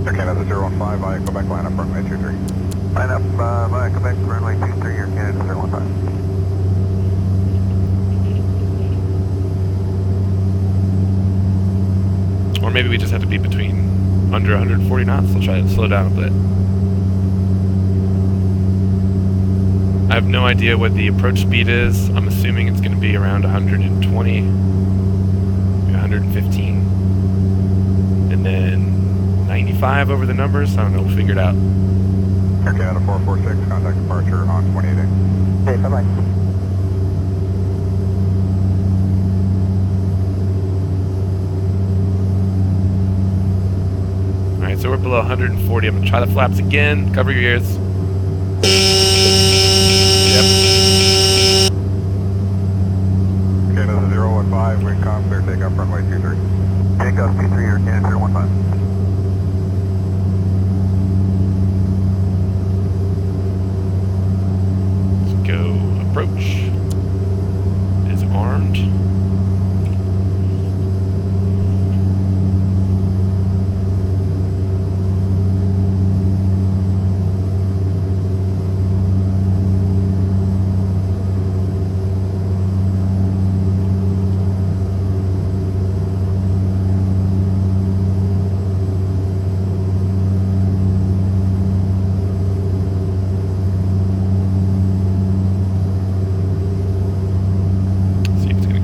Okay, Canada 015, via Quebec, line up runway 23. Line up via Quebec, runway 23, Air Canada 015. Or maybe we just have to be between under 140 knots. I'll try to slow down a bit. I have no idea what the approach speed is. I'm assuming it's going to be around 120, 115, and then 95 over the numbers. I don't know, we'll figure it out. Air Canada 446, contact departure on 28. Okay, bye-bye. Alright, so we're below 140. I'm going to try the flaps again. Cover your ears. Yep. Canada 015, wing com, clear takeoff, runway 23. Takeoff 23, Air Canada 015. Let's go. Approach is armed.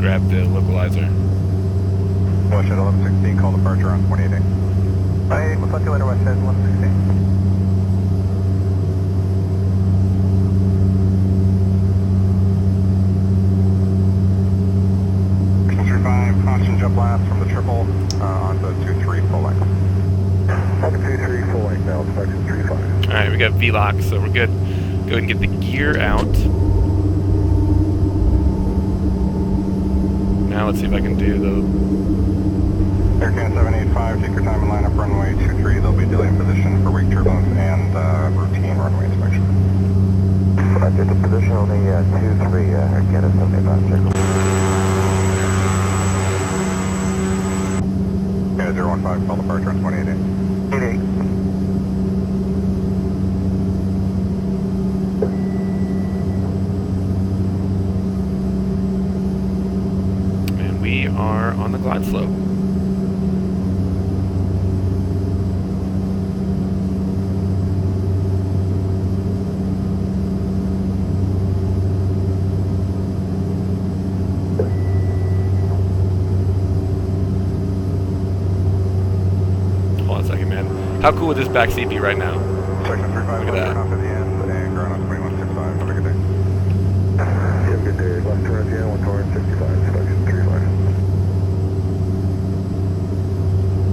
Grab the localizer. Push at 1116, call departure on 28. Alright, we'll talk to you later, West 1116. Constant jet blast from the triple onto 23 full length. Falcon 23 full length now, Falcon 35. Alright, we got V-lock, so we're good. Go ahead and get the gear out. Now let's see if I can do the... Air Canada 785, take your time and line up runway 23. They'll be delayed position for wake turbulence and routine runway inspection. Roger, the position on the 23, Air Canada 785, check. Canada 015, call departure on 28. 88. We are on the glide slope. Hold on a second, man. How cool would this back seat be right now? Section 35, Look at that. off to the end and ground on 2165. Have a good day. Have a good day. Left turn, yeah, 1 car 65, Falcon 35.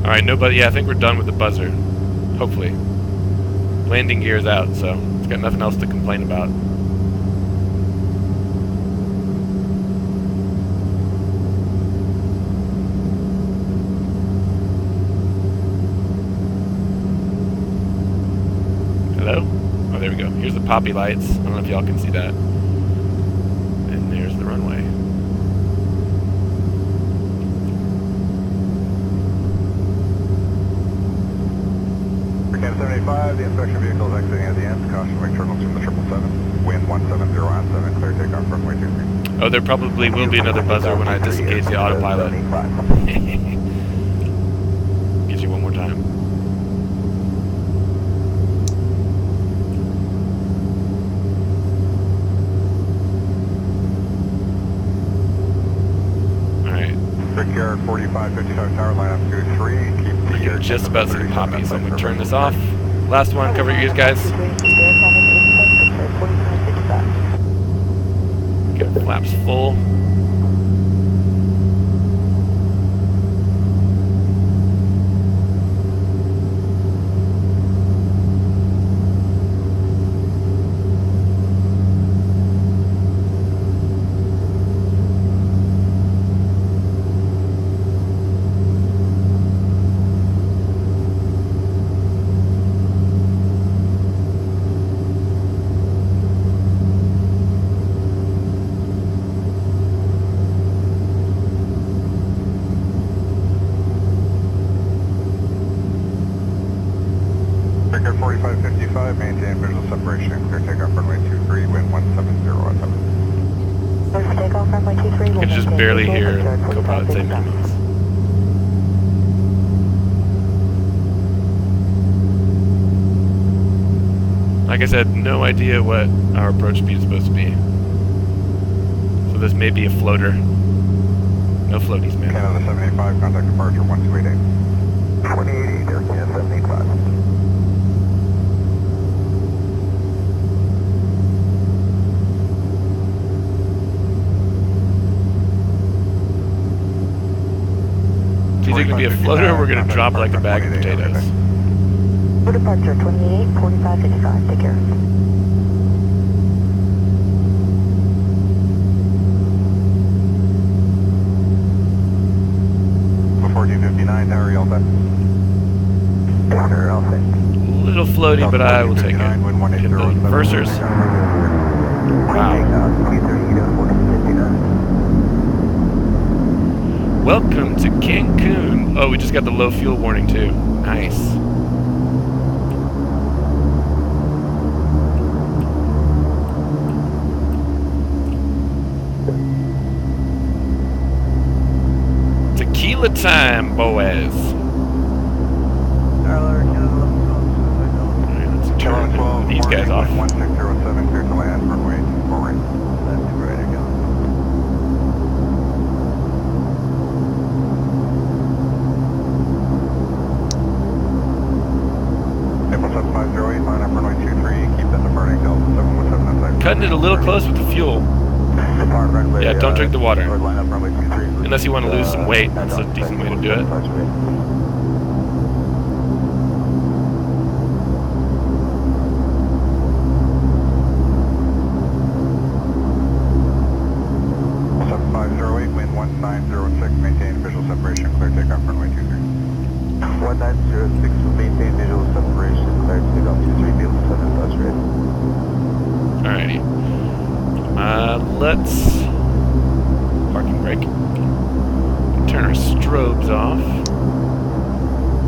Alright, nobody. Yeah, I think we're done with the buzzer. Hopefully. Landing gear is out, so it's got nothing else to complain about. Hello? Oh, there we go. Here's the poppy lights. I don't know if y'all can see that. And there's the runway. Command 75, the inspection vehicle is exiting at the end. Caution, wing turbulence from the 777. Wind 170 on 7, clear takeoff runway 23. Oh, there probably will be another buzzer when I disengage the autopilot. Get you one more time. Secure 4555 tower line up to 3. Keep the Just about to see Poppy, so I'm going to turn this off. Last one, cover your ears, guys. Get flaps full. Secure 4555, maintain visual separation, clear takeoff runway 23, wind 170 on 7. Takeoff runway 23. You can just barely hear co-pilot say minimums. Like I said, no idea what our approach speed is supposed to be. So this may be a floater. No floaties, man. Canada 75, contact departure 1288. 2080, Air Canada 75. It's either going to be a floater or we're going to drop like a bag of potatoes. For departure 28, 45, 55. Take care. Before 259, tower, y'all set. Tower, all set. A little floaty, but I will take it. Hit the reversers. Wow. Welcome to Cancun. Oh, we just got the low fuel warning too. Nice. Tequila time, boys. Alright, let's turn these guys off. 1607, clear to land, runway 24. That's ready to go. April 7508, line up runway 23, keep that departing Delta 717 inside. Cutting it a little close with the fuel. Depart runway, Yeah, don't drink the water. line up runway 23. Unless you want to lose some weight, that's a decent way to do it. Wind 1906, maintain visual separation, clear takeoff runway 23. 1906, maintain visual separation, clear takeoff 23, vehicle 7, touch ready. Alrighty. Let's parking brake. Turn our strobes off.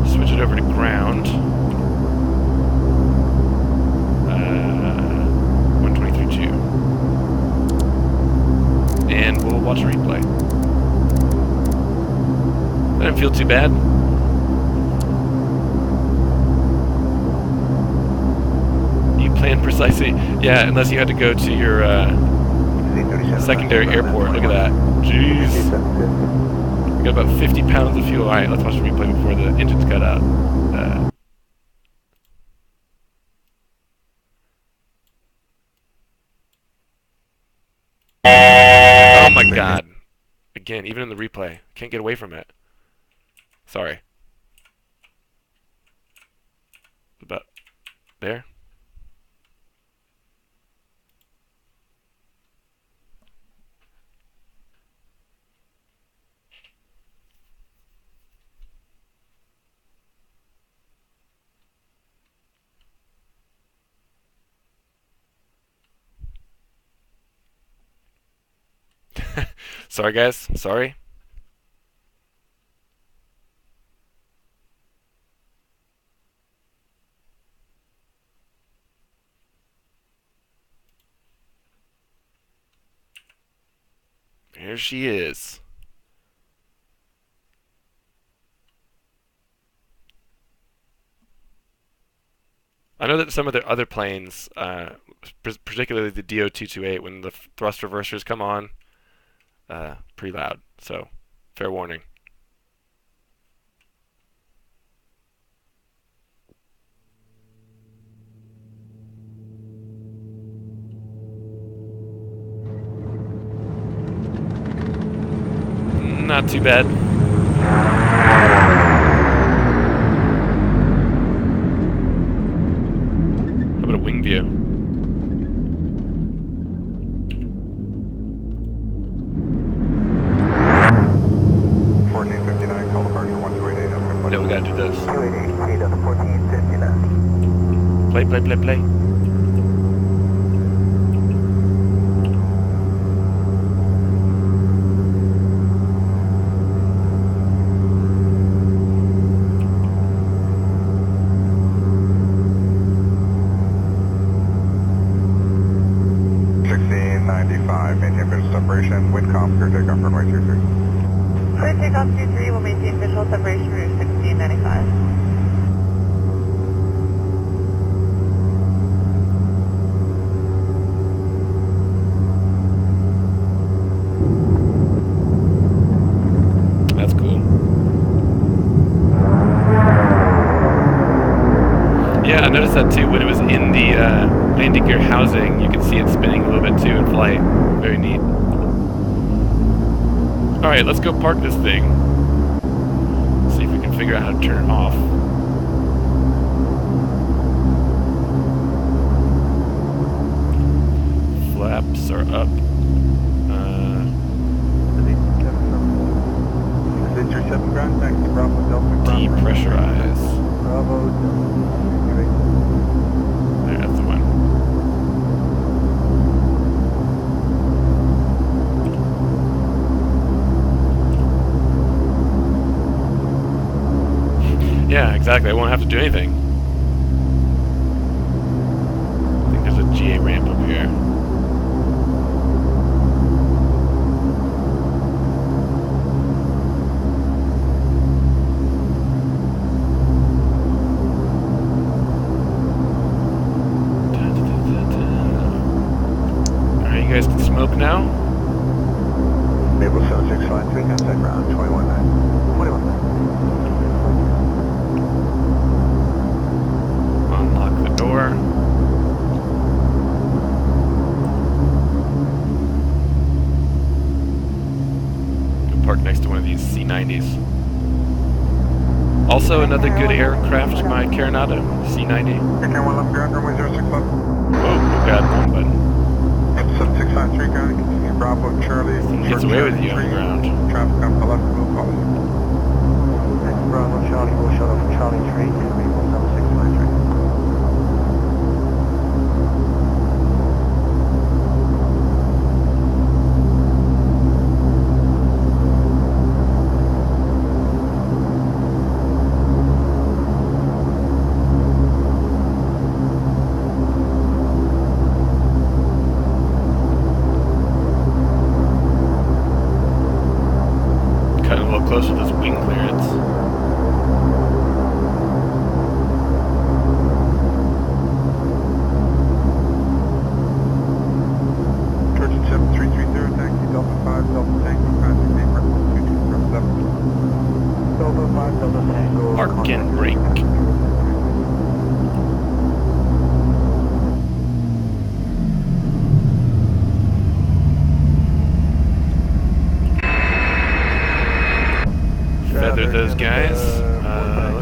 Switch it over to ground. 123.2. And we'll watch a replay. That didn't feel too bad. You planned precisely. Yeah, unless you had to go to your secondary airport. Look at that. Jeez. We got about 50 pounds of fuel. Alright, let's watch the replay before the engine's cut out. Oh my god. Again, even in the replay. Can't get away from it. Sorry. About there. Sorry guys, sorry. Here she is. I know that some of the other planes, particularly the DO-228, when the thrust reversers come on, pretty loud. So, fair warning. Not too bad. How about a wing view? Yeah, we gotta do this. 288, Delta 1459. Play, play, play, play. Separation, wind calm, clear takeoff, runway 23. Clear takeoff 23 will maintain visual separation route 1695. That's cool. Yeah, I noticed that too. When it was in the landing gear housing, you could see it spinning a little bit too in flight. Very neat. Alright, let's go park this thing. See if we can figure out how to turn it off. Flaps are up. Depressurize. Bravo, There, that's the one. Yeah, exactly. I won't have to do anything. I think there's a GA ramp up here. Alright, you guys can smoke now? Maple 7653, contact ground 219. 219. Unlock the door. Go park next to one of these C-90s. Also another good aircraft, my Carenado C-90. Can one left ground, runway 06 left. Whoa, God, wrong button. 7653, ground, continue Bravo, Charlie. He gets away with you on the ground. Traffic on the left, move policy. Next Bravo, Charlie, will shut off Charlie 3, Maple 7653. Cutting a little closer to this wing clearance. Georgia 7330, taxi Delta 5, Delta Tango, contact April 2207. Delta 5, Delta Tango. Park and brake. Feather those guys.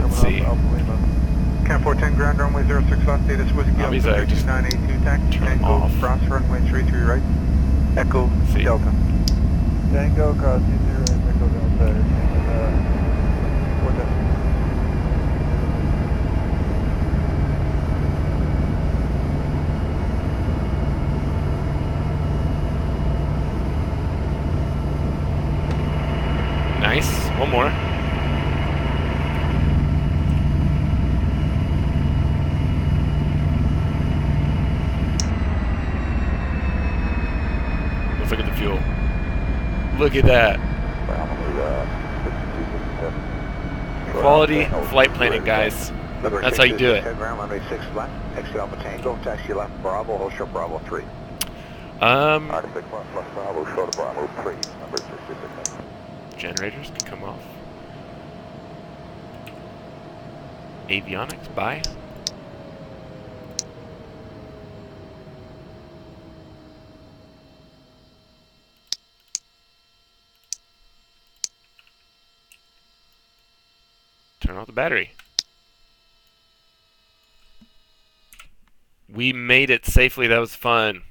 Let's see. Can 410 ground, runway 06 left, data Whiskey These Alpha are just 5982, taxi turn Tango, off. cross runway 33 right, Echo See. Delta. Tango, cross 20, Echo Delta, Nice. One more. Let's look at the fuel. Look at that. Quality flight planning, guys. That's how you do it. Runway 6 left, exit Alpha Tango, taxi left Bravo, hold short Bravo 3. Bravo, short Bravo 3, number 66. Generators can come off. Avionics, bye. Turn off the battery. We made it safely. That was fun.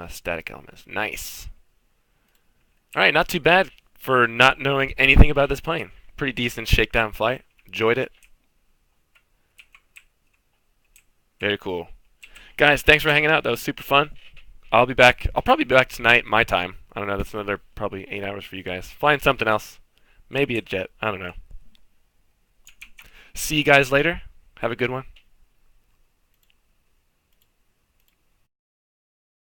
Static elements. Nice. Alright, not too bad for not knowing anything about this plane. Pretty decent shakedown flight. Enjoyed it. Very cool. Guys, thanks for hanging out. That was super fun. I'll be back. I'll probably be back tonight, my time. I don't know. That's another probably 8 hours for you guys. Flying something else. Maybe a jet. I don't know. See you guys later. Have a good one.